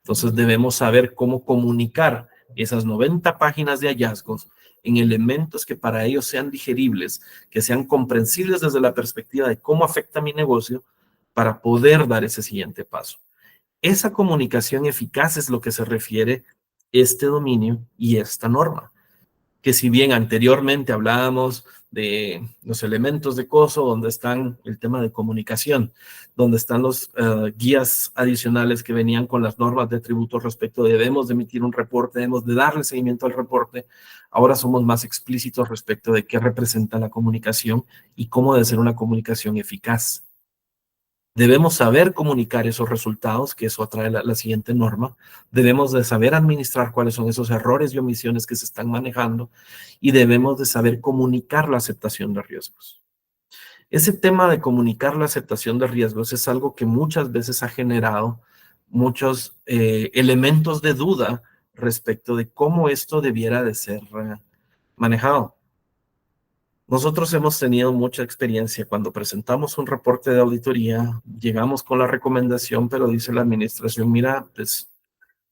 Entonces debemos saber cómo comunicar esas 90 páginas de hallazgos en elementos que para ellos sean digeribles, que sean comprensibles desde la perspectiva de cómo afecta mi negocio, para poder dar ese siguiente paso. Esa comunicación eficaz es lo que se refiere este dominio y esta norma, que si bien anteriormente hablábamos de los elementos de COSO, donde están el tema de comunicación, donde están los guías adicionales que venían con las normas de tributo respecto de debemos de emitir un reporte, debemos de darle seguimiento al reporte, ahora somos más explícitos respecto de qué representa la comunicación y cómo debe ser una comunicación eficaz. Debemos saber comunicar esos resultados, que eso trae la siguiente norma. Debemos de saber administrar cuáles son esos errores y omisiones que se están manejando, y debemos de saber comunicar la aceptación de riesgos. Ese tema de comunicar la aceptación de riesgos es algo que muchas veces ha generado muchos elementos de duda respecto de cómo esto debiera de ser manejado. Nosotros hemos tenido mucha experiencia cuando presentamos un reporte de auditoría, llegamos con la recomendación, pero dice la administración, mira, pues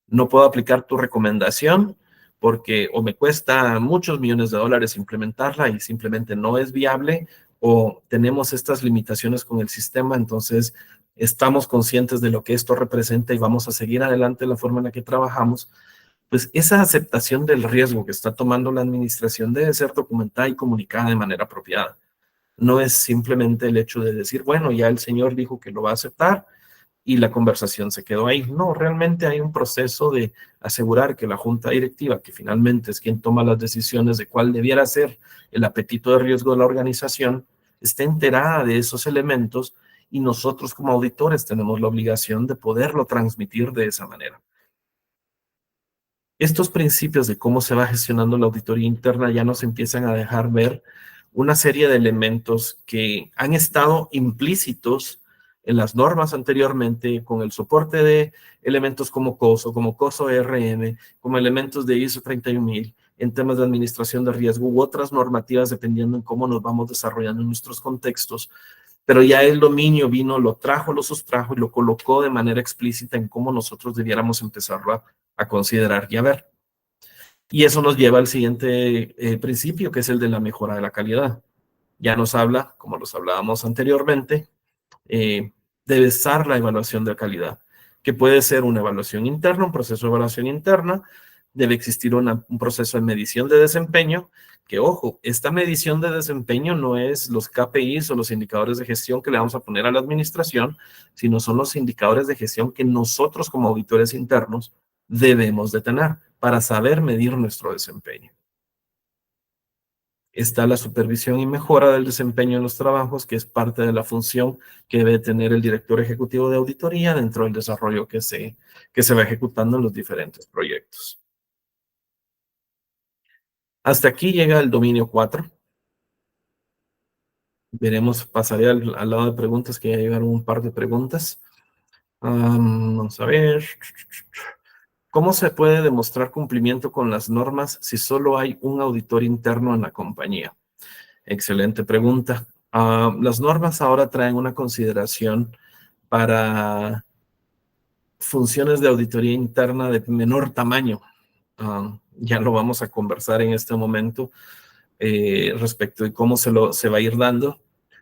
no puedo aplicar tu recomendación porque o me cuesta muchos millones de dólares implementarla y simplemente no es viable, o tenemos estas limitaciones con el sistema, entonces estamos conscientes de lo que esto representa y vamos a seguir adelante de la forma en la que trabajamos. Pues esa aceptación del riesgo que está tomando la administración debe ser documentada y comunicada de manera apropiada. No es simplemente el hecho de decir, bueno, ya el señor dijo que lo va a aceptar y la conversación se quedó ahí. No, realmente hay un proceso de asegurar que la junta directiva, que finalmente es quien toma las decisiones de cuál debiera ser el apetito de riesgo de la organización, esté enterada de esos elementos, y nosotros como auditores tenemos la obligación de poderlo transmitir de esa manera. Estos principios de cómo se va gestionando la auditoría interna ya nos empiezan a dejar ver una serie de elementos que han estado implícitos en las normas anteriormente, con el soporte de elementos como COSO RM, como elementos de ISO 31000, en temas de administración de riesgo u otras normativas, dependiendo en cómo nos vamos desarrollando en nuestros contextos. Pero ya el dominio vino, lo trajo, lo sustrajo y lo colocó de manera explícita en cómo nosotros debiéramos empezarlo a considerar y a ver. Y eso nos lleva al siguiente principio, que es el de la mejora de la calidad. Ya nos habla, como los hablábamos anteriormente, debe estar la evaluación de calidad, que puede ser una evaluación interna, un proceso de evaluación interna, debe existir un proceso de medición de desempeño, que ojo, esta medición de desempeño no es los KPIs o los indicadores de gestión que le vamos a poner a la administración, sino son los indicadores de gestión que nosotros como auditores internos debemos de tener para saber medir nuestro desempeño. Está la supervisión y mejora del desempeño en los trabajos, que es parte de la función que debe tener el director ejecutivo de auditoría dentro del desarrollo que se va ejecutando en los diferentes proyectos. Hasta aquí llega el dominio 4. Veremos, pasaré al lado de preguntas, que ya llegaron un par de preguntas. Vamos a ver. ¿Cómo se puede demostrar cumplimiento con las normas si solo hay un auditor interno en la compañía? Excelente pregunta. Las normas ahora traen una consideración para funciones de auditoría interna de menor tamaño. Ya lo vamos a conversar en este momento respecto de cómo se va a ir dando.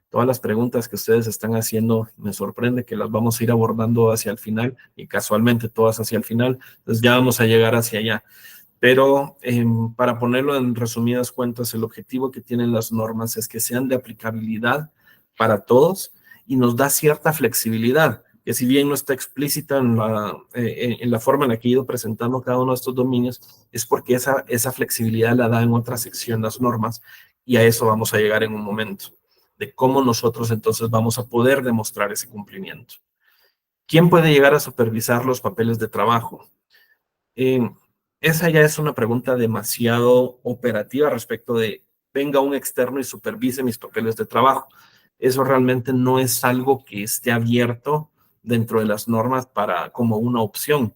Todas las preguntas que ustedes están haciendo, me sorprende que las vamos a ir abordando hacia el final y casualmente todas hacia el final. Entonces ya vamos a llegar hacia allá. Pero para ponerlo en resumidas cuentas, el objetivo que tienen las normas es que sean de aplicabilidad para todos y nos da cierta flexibilidad, que si bien no está explícita en la forma en la que he ido presentando cada uno de estos dominios, es porque esa flexibilidad la da en otra sección las normas y a eso vamos a llegar en un momento, de cómo nosotros entonces vamos a poder demostrar ese cumplimiento. ¿Quién puede llegar a supervisar los papeles de trabajo? Esa ya es una pregunta demasiado operativa respecto de venga un externo y supervise mis papeles de trabajo. Eso realmente no es algo que esté abierto dentro de las normas como una opción.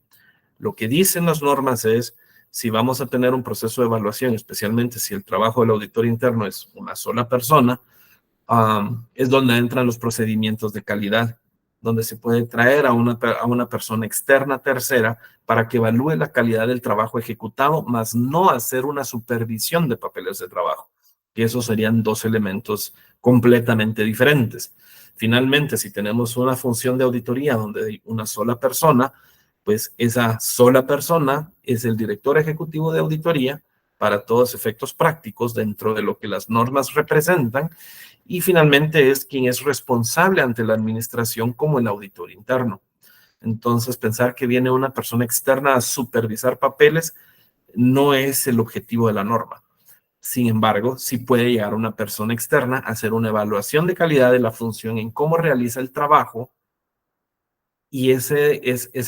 Lo que dicen las normas es si vamos a tener un proceso de evaluación, especialmente si el trabajo del auditor interno es una sola persona, es donde entran los procedimientos de calidad, donde se puede traer a una persona externa tercera para que evalúe la calidad del trabajo ejecutado, más no hacer una supervisión de papeles de trabajo. Y esos serían dos elementos completamente diferentes. Finalmente, si tenemos una función de auditoría donde hay una sola persona, pues esa sola persona es el director ejecutivo de auditoría para todos efectos prácticos dentro de lo que las normas representan y finalmente es quien es responsable ante la administración como el auditor interno. Entonces, pensar que viene una persona externa a supervisar papeles no es el objetivo de la norma. Sin embargo, sí puede llegar una persona externa a hacer una evaluación de calidad de la función en cómo realiza el trabajo y ese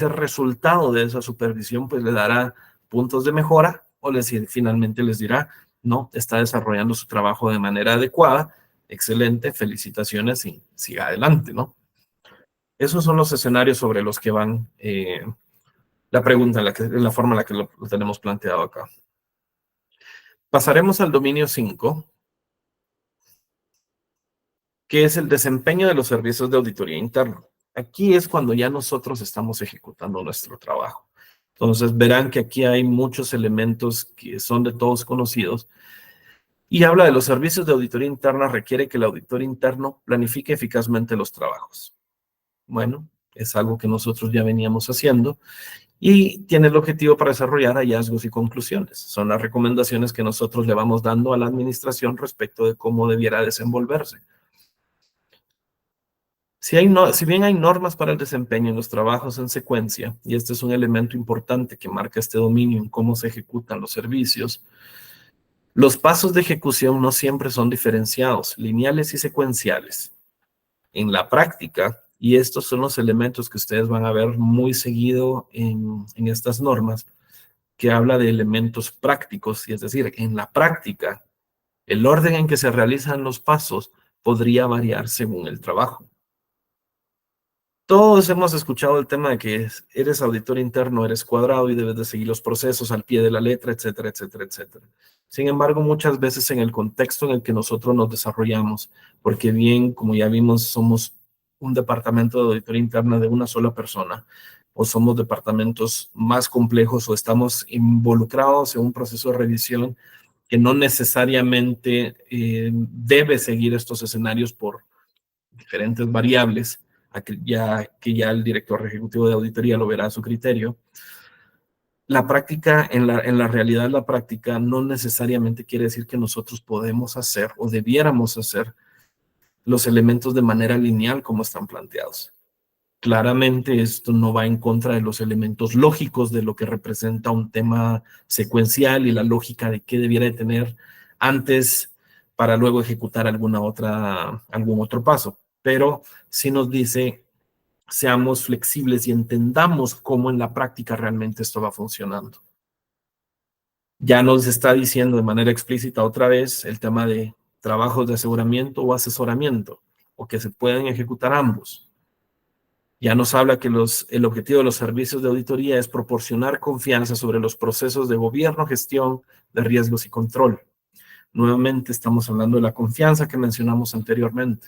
resultado de esa supervisión pues le dará puntos de mejora o finalmente les dirá, no, está desarrollando su trabajo de manera adecuada, excelente, felicitaciones y siga adelante, ¿no? Esos son los escenarios sobre los que van la pregunta, la forma en la que lo tenemos planteado acá. Pasaremos al dominio 5, que es el desempeño de los servicios de auditoría interna. Aquí es cuando ya nosotros estamos ejecutando nuestro trabajo. Entonces verán que aquí hay muchos elementos que son de todos conocidos y habla de los servicios de auditoría interna requiere que el auditor interno planifique eficazmente los trabajos. Bueno, es algo que nosotros ya veníamos haciendo y tiene el objetivo para desarrollar hallazgos y conclusiones. Son las recomendaciones que nosotros le vamos dando a la administración respecto de cómo debiera desenvolverse. Si bien hay normas para el desempeño en los trabajos en secuencia, y este es un elemento importante que marca este dominio en cómo se ejecutan los servicios, los pasos de ejecución no siempre son diferenciados, lineales y secuenciales. En la práctica, y estos son los elementos que ustedes van a ver muy seguido en estas normas, que habla de elementos prácticos, y es decir, en la práctica, el orden en que se realizan los pasos podría variar según el trabajo. Todos hemos escuchado el tema de que eres auditor interno, eres cuadrado y debes de seguir los procesos al pie de la letra, etcétera, etcétera, etcétera. Sin embargo, muchas veces en el contexto en el que nosotros nos desarrollamos, porque bien, como ya vimos, somos un departamento de auditoría interna de una sola persona, o somos departamentos más complejos o estamos involucrados en un proceso de revisión que no necesariamente debe seguir estos escenarios por diferentes variables, que ya el director ejecutivo de auditoría lo verá a su criterio. La práctica, en la realidad, la práctica no necesariamente quiere decir que nosotros podemos hacer o debiéramos hacer los elementos de manera lineal como están planteados. Claramente esto no va en contra de los elementos lógicos de lo que representa un tema secuencial y la lógica de qué debiera de tener antes para luego ejecutar algún otro paso. Pero sí nos dice, seamos flexibles y entendamos cómo en la práctica realmente esto va funcionando. Ya nos está diciendo de manera explícita otra vez el tema de trabajos de aseguramiento o asesoramiento, o que se pueden ejecutar ambos. Ya nos habla que el objetivo de los servicios de auditoría es proporcionar confianza sobre los procesos de gobierno, gestión de riesgos y control. Nuevamente estamos hablando de la confianza que mencionamos anteriormente.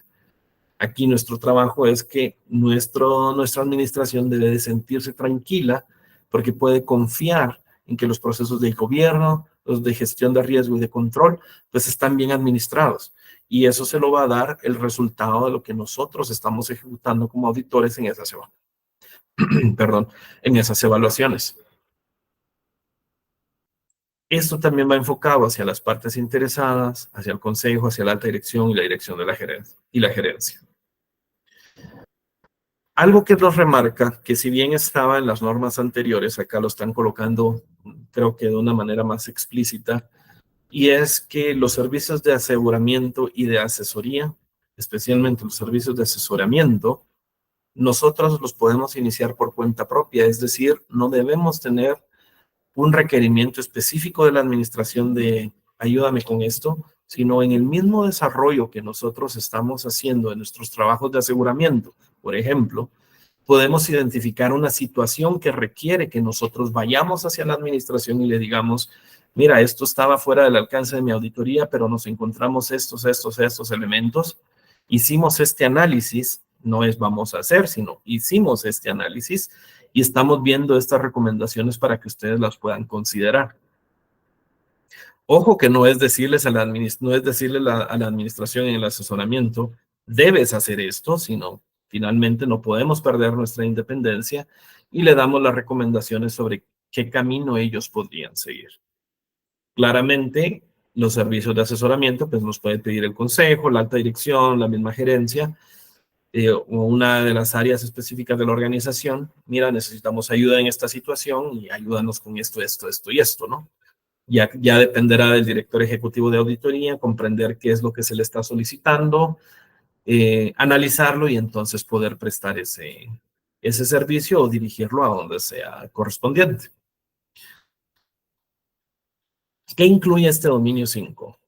Aquí nuestro trabajo es que nuestra administración debe de sentirse tranquila porque puede confiar en que los procesos de gobierno, los de gestión de riesgo y de control, pues están bien administrados. Y eso se lo va a dar el resultado de lo que nosotros estamos ejecutando como auditores en esas, perdón, en esas evaluaciones. Esto también va enfocado hacia las partes interesadas, hacia el consejo, hacia la alta dirección y la dirección de la gerencia y la gerencia. Algo que nos remarca, que si bien estaba en las normas anteriores, acá lo están colocando, creo que de una manera más explícita, y es que los servicios de aseguramiento y de asesoría, especialmente los servicios de asesoramiento, nosotros los podemos iniciar por cuenta propia, es decir, no debemos tener un requerimiento específico de la administración de ayúdame con esto, sino en el mismo desarrollo que nosotros estamos haciendo en nuestros trabajos de aseguramiento, por ejemplo, podemos identificar una situación que requiere que nosotros vayamos hacia la administración y le digamos, mira, esto estaba fuera del alcance de mi auditoría, pero nos encontramos estos elementos. Hicimos este análisis, no es vamos a hacer, sino hicimos este análisis y estamos viendo estas recomendaciones para que ustedes las puedan considerar. Ojo que no es decirles a la, no es decirle a la administración en el asesoramiento, debes hacer esto, sino finalmente no podemos perder nuestra independencia y le damos las recomendaciones sobre qué camino ellos podrían seguir. Claramente, los servicios de asesoramiento pues nos puede pedir el consejo, la alta dirección, la misma gerencia, o una de las áreas específicas de la organización. Mira, necesitamos ayuda en esta situación y ayúdanos con esto y esto, ¿no? Ya dependerá del director ejecutivo de auditoría comprender qué es lo que se le está solicitando, analizarlo y entonces poder prestar ese servicio o dirigirlo a donde sea correspondiente. ¿Qué incluye este dominio 5?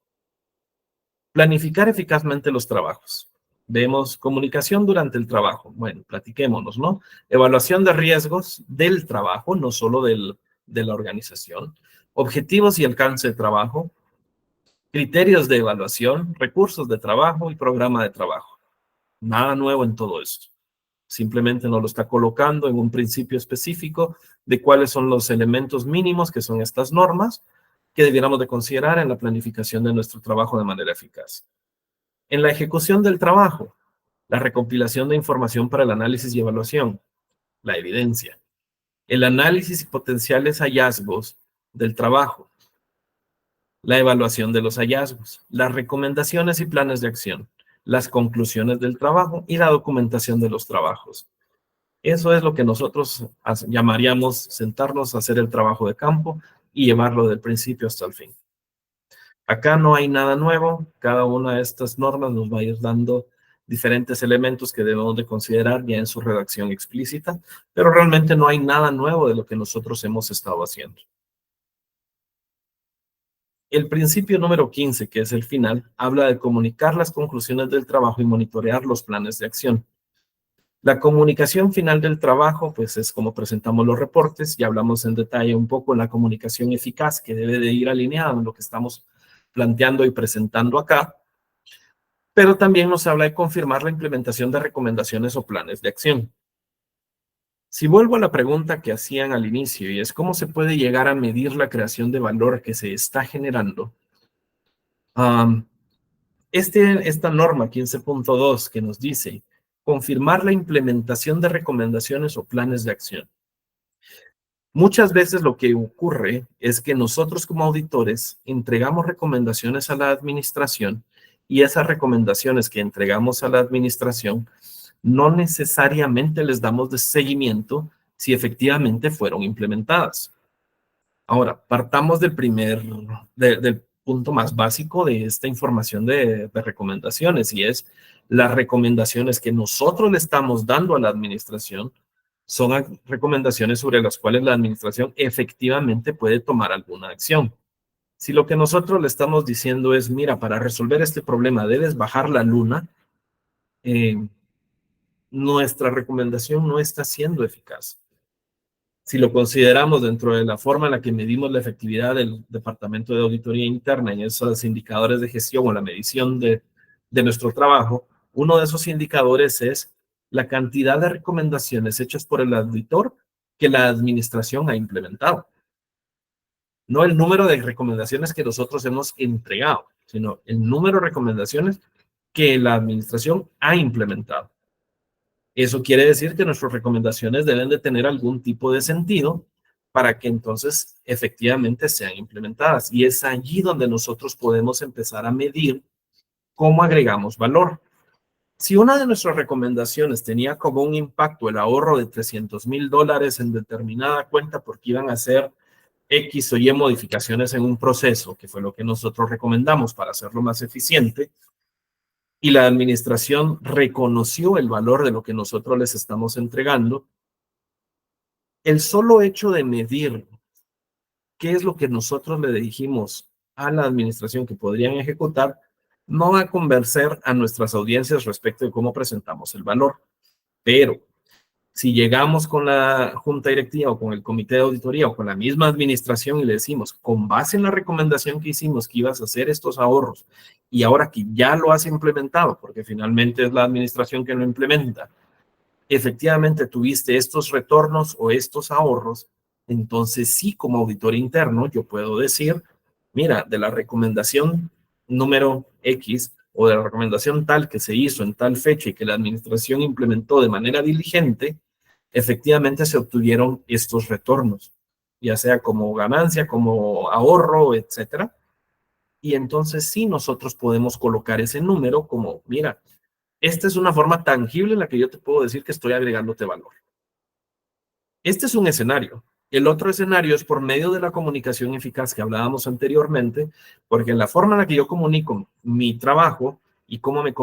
Planificar eficazmente los trabajos. Vemos comunicación durante el trabajo. Bueno, platiquémonos, ¿no? Evaluación de riesgos del trabajo, no solo de la organización. Objetivos y alcance de trabajo. Criterios de evaluación, recursos de trabajo y programa de trabajo. Nada nuevo en todo esto. Simplemente nos lo está colocando en un principio específico de cuáles son los elementos mínimos que son estas normas que debiéramos de considerar en la planificación de nuestro trabajo de manera eficaz. En la ejecución del trabajo, la recopilación de información para el análisis y evaluación, la evidencia, el análisis y potenciales hallazgos del trabajo, la evaluación de los hallazgos, las recomendaciones y planes de acción, las conclusiones del trabajo y la documentación de los trabajos. Eso es lo que nosotros llamaríamos sentarnos a hacer el trabajo de campo y llevarlo del principio hasta el fin. Acá no hay nada nuevo, cada una de estas normas nos va a ir dando diferentes elementos que debemos de considerar ya en su redacción explícita, pero realmente no hay nada nuevo de lo que nosotros hemos estado haciendo. El principio número 15, que es el final, habla de comunicar las conclusiones del trabajo y monitorear los planes de acción. La comunicación final del trabajo, pues es como presentamos los reportes y hablamos en detalle un poco en la comunicación eficaz que debe de ir alineada en lo que estamos planteando y presentando acá, pero también nos habla de confirmar la implementación de recomendaciones o planes de acción. Si vuelvo a la pregunta que hacían al inicio y es cómo se puede llegar a medir la creación de valor que se está generando, esta norma 15.2 que nos dice confirmar la implementación de recomendaciones o planes de acción. Muchas veces lo que ocurre es que nosotros como auditores entregamos recomendaciones a la administración y esas recomendaciones que entregamos a la administración no necesariamente les damos de seguimiento si efectivamente fueron implementadas. Ahora, partamos del punto más básico de esta información de recomendaciones y es las recomendaciones que nosotros le estamos dando a la administración son recomendaciones sobre las cuales la administración efectivamente puede tomar alguna acción. Si lo que nosotros le estamos diciendo es, mira, para resolver este problema debes bajar la luna, nuestra recomendación no está siendo eficaz. Si lo consideramos dentro de la forma en la que medimos la efectividad del Departamento de Auditoría Interna en esos indicadores de gestión o la medición de nuestro trabajo, uno de esos indicadores es la cantidad de recomendaciones hechas por el auditor que la administración ha implementado. No el número de recomendaciones que nosotros hemos entregado, sino el número de recomendaciones que la administración ha implementado. Eso quiere decir que nuestras recomendaciones deben de tener algún tipo de sentido para que entonces efectivamente sean implementadas. Y es allí donde nosotros podemos empezar a medir cómo agregamos valor. Si una de nuestras recomendaciones tenía como un impacto el ahorro de $300,000 en determinada cuenta porque iban a hacer X o Y modificaciones en un proceso, que fue lo que nosotros recomendamos para hacerlo más eficiente, y la administración reconoció el valor de lo que nosotros les estamos entregando, el solo hecho de medir qué es lo que nosotros le dijimos a la administración que podrían ejecutar, no va a convencer a nuestras audiencias respecto de cómo presentamos el valor. Pero si llegamos con la junta directiva o con el comité de auditoría o con la misma administración y le decimos, con base en la recomendación que hicimos que ibas a hacer estos ahorros y ahora que ya lo has implementado, porque finalmente es la administración que lo implementa, efectivamente tuviste estos retornos o estos ahorros, entonces sí, como auditor interno, yo puedo decir, mira, de la recomendación número X o de la recomendación tal que se hizo en tal fecha y que la administración implementó de manera diligente, efectivamente se obtuvieron estos retornos, ya sea como ganancia, como ahorro, etcétera. Y entonces sí, nosotros podemos colocar ese número como, mira, esta es una forma tangible en la que yo te puedo decir que estoy agregándote valor. Este es un escenario. El otro escenario es por medio de la comunicación eficaz que hablábamos anteriormente, porque en la forma en la que yo comunico mi trabajo y cómo me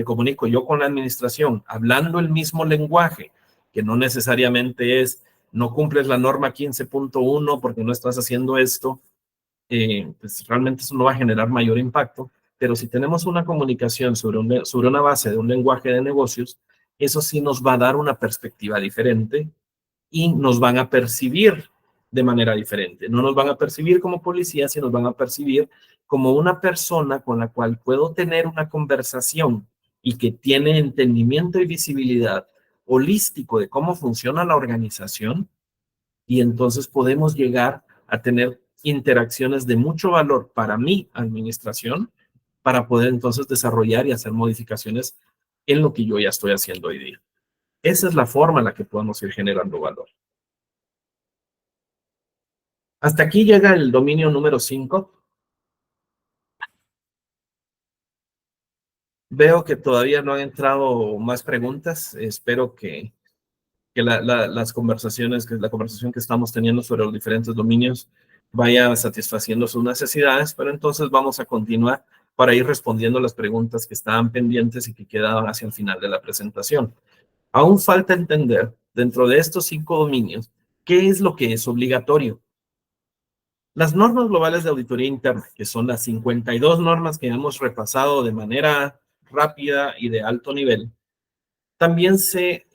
comunico yo con la administración, hablando el mismo lenguaje, que no necesariamente es, no cumples la norma 15.1 porque no estás haciendo esto, pues realmente eso no va a generar mayor impacto. Pero si tenemos una comunicación sobre una base de un lenguaje de negocios, eso sí nos va a dar una perspectiva diferente y nos van a percibir de manera diferente. No nos van a percibir como policías, sino nos van a percibir como una persona con la cual puedo tener una conversación y que tiene entendimiento y visibilidad holístico de cómo funciona la organización, y entonces podemos llegar a tener interacciones de mucho valor para mi administración, para poder entonces desarrollar y hacer modificaciones en lo que yo ya estoy haciendo hoy día. Esa es la forma en la que podemos ir generando valor. Hasta aquí llega el dominio número 5. Veo que todavía no han entrado más preguntas. Espero que las conversaciones, que la conversación que estamos teniendo sobre los diferentes dominios vaya satisfaciendo sus necesidades, pero entonces vamos a continuar para ir respondiendo las preguntas que estaban pendientes y que quedaban hacia el final de la presentación. Aún falta entender, dentro de estos 5 dominios, qué es lo que es obligatorio. Las normas globales de auditoría interna, que son las 52 normas que hemos repasado de manera rápida y de alto nivel, también se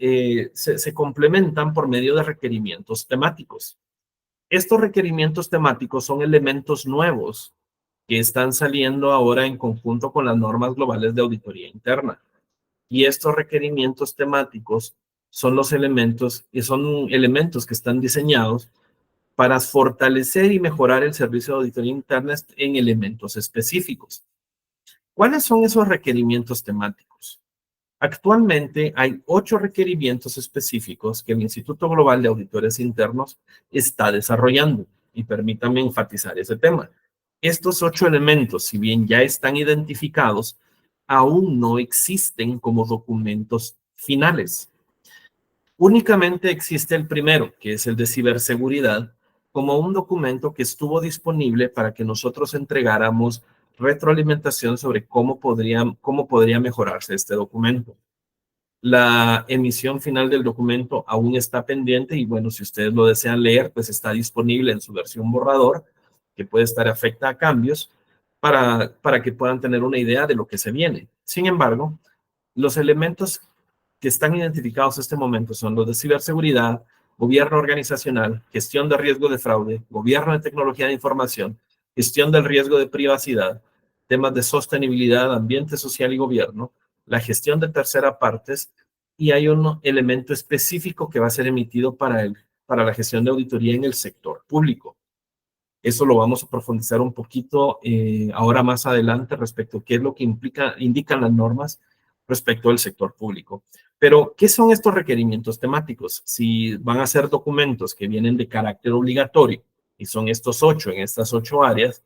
complementan por medio de requerimientos temáticos. Estos requerimientos temáticos son elementos nuevos que están saliendo ahora en conjunto con las normas globales de auditoría interna. Y estos requerimientos temáticos son los elementos, y son elementos que están diseñados para fortalecer y mejorar el servicio de auditoría interna en elementos específicos. ¿Cuáles son esos requerimientos temáticos? Actualmente hay 8 requerimientos específicos que el Instituto Global de Auditores Internos está desarrollando, y permítanme enfatizar ese tema. Estos 8 elementos, si bien ya están identificados, aún no existen como documentos finales. Únicamente existe el primero, que es el de ciberseguridad, como un documento que estuvo disponible para que nosotros entregáramos retroalimentación sobre cómo podría mejorarse este documento. La emisión final del documento aún está pendiente y bueno, si ustedes lo desean leer, pues está disponible en su versión borrador, que puede estar afecta a cambios para que puedan tener una idea de lo que se viene. Sin embargo, los elementos que están identificados en este momento son los de ciberseguridad, gobierno organizacional, gestión de riesgo de fraude, gobierno de tecnología de información, gestión del riesgo de privacidad, temas de sostenibilidad, ambiente social y gobierno, la gestión de terceras partes, y hay un elemento específico que va a ser emitido para la gestión de auditoría en el sector público. Eso lo vamos a profundizar un poquito ahora más adelante respecto a qué es lo que indican las normas respecto al sector público. Pero, ¿qué son estos requerimientos temáticos? Si van a ser documentos que vienen de carácter obligatorio, y son estos 8 en estas 8 áreas,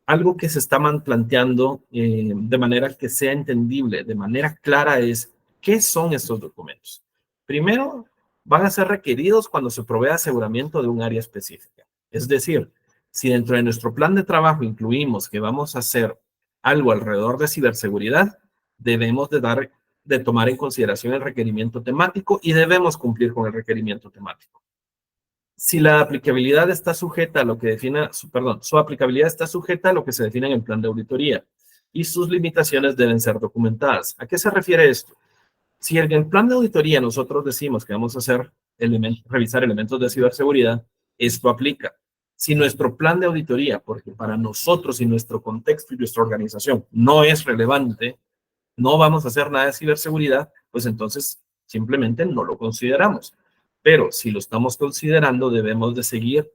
algo que se está planteando de manera que sea entendible, de manera clara, es ¿qué son estos documentos? Primero, van a ser requeridos cuando se provee aseguramiento de un área específica. Es decir, si dentro de nuestro plan de trabajo incluimos que vamos a hacer algo alrededor de ciberseguridad, debemos de tomar en consideración el requerimiento temático y debemos cumplir con el requerimiento temático. Si la aplicabilidad está sujeta a lo que defina, su aplicabilidad está sujeta a lo que se define en el plan de auditoría y sus limitaciones deben ser documentadas. ¿A qué se refiere esto? Si en el plan de auditoría nosotros decimos que vamos a hacer revisar elementos de ciberseguridad, esto aplica. Si nuestro plan de auditoría, porque para nosotros y nuestro contexto y nuestra organización no es relevante, no vamos a hacer nada de ciberseguridad, pues entonces simplemente no lo consideramos. Pero si lo estamos considerando, debemos de seguir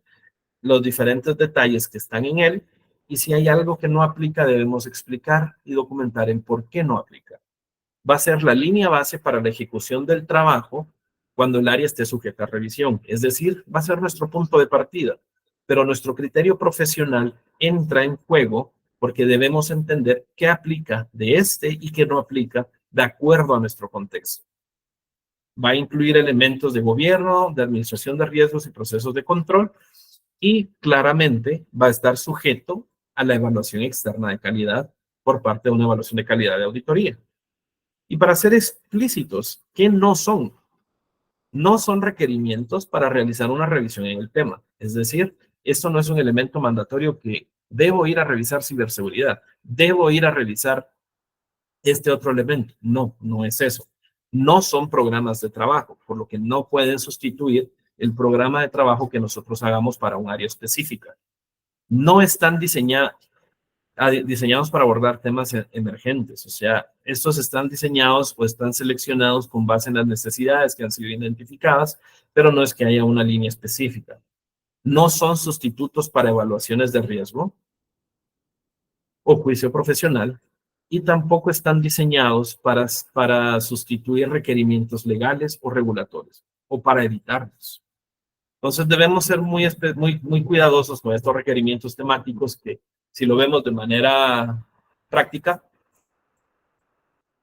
los diferentes detalles que están en él y si hay algo que no aplica, debemos explicar y documentar el por qué no aplica. Va a ser la línea base para la ejecución del trabajo cuando el área esté sujeta a revisión. Es decir, va a ser nuestro punto de partida, pero nuestro criterio profesional entra en juego porque debemos entender qué aplica de este y qué no aplica de acuerdo a nuestro contexto. Va a incluir elementos de gobierno, de administración de riesgos y procesos de control y claramente va a estar sujeto a la evaluación externa de calidad por parte de una evaluación de calidad de auditoría. Y para ser explícitos, ¿qué no son? No son requerimientos para realizar una revisión en el tema. Es decir, esto no es un elemento mandatorio que debo ir a revisar ciberseguridad, debo ir a revisar este otro elemento. No, no es eso. No son programas de trabajo, por lo que no pueden sustituir el programa de trabajo que nosotros hagamos para un área específica. No están diseñados para abordar temas emergentes. O sea, estos están diseñados o están seleccionados con base en las necesidades que han sido identificadas, pero no es que haya una línea específica. No son sustitutos para evaluaciones de riesgo o juicio profesional y tampoco están diseñados para sustituir requerimientos legales o regulatorios o para evitarlos. Entonces debemos ser muy cuidadosos con estos requerimientos temáticos que, si lo vemos de manera práctica,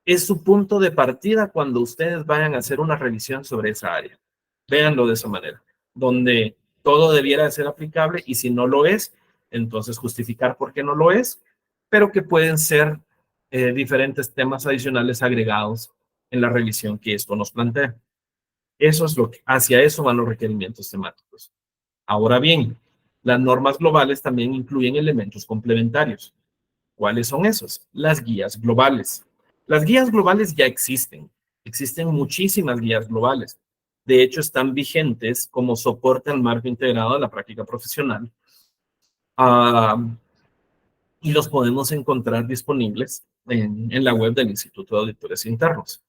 es su punto de partida cuando ustedes vayan a hacer una revisión sobre esa área. Véanlo de esa manera, donde todo debiera ser aplicable y si no lo es, entonces justificar por qué no lo es, pero que pueden ser diferentes temas adicionales agregados en la revisión que esto nos plantea. Eso es hacia eso van los requerimientos temáticos. Ahora bien, las normas globales también incluyen elementos complementarios. ¿Cuáles son esos? Las guías globales. Las guías globales ya existen. Existen muchísimas guías globales. De hecho, están vigentes como soporte al marco integrado de la práctica profesional. Y los podemos encontrar disponibles en la web del Instituto de Auditores Internos.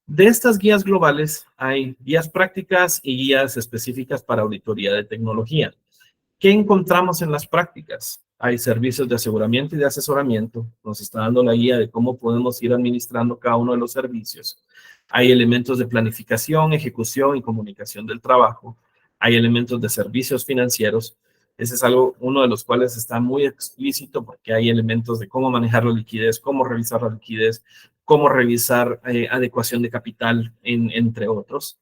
De estas guías globales hay guías prácticas y guías específicas para auditoría de tecnología. ¿Qué encontramos en las prácticas? Hay servicios de aseguramiento y de asesoramiento. Nos está dando la guía de cómo podemos ir administrando cada uno de los servicios. Hay elementos de planificación, ejecución y comunicación del trabajo. Hay elementos de servicios financieros. Ese es uno de los cuales está muy explícito porque hay elementos de cómo manejar la liquidez, cómo revisar la liquidez, cómo revisar adecuación de capital, entre otros.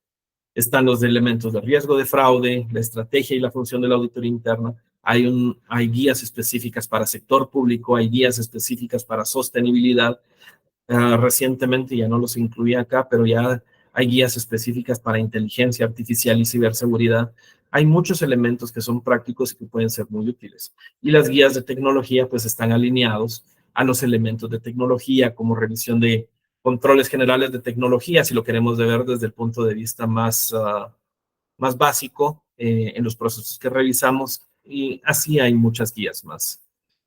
Están los elementos de riesgo de fraude, la estrategia y la función de la auditoría interna. Hay guías específicas para sector público, hay guías específicas para sostenibilidad. Recientemente ya no los incluía acá, pero ya hay guías específicas para inteligencia artificial y ciberseguridad. Hay muchos elementos que son prácticos y que pueden ser muy útiles. Y las guías de tecnología pues están alineados a los elementos de tecnología como revisión de controles generales de tecnología, si lo queremos de ver desde el punto de vista más básico en los procesos que revisamos, y así hay muchas guías más.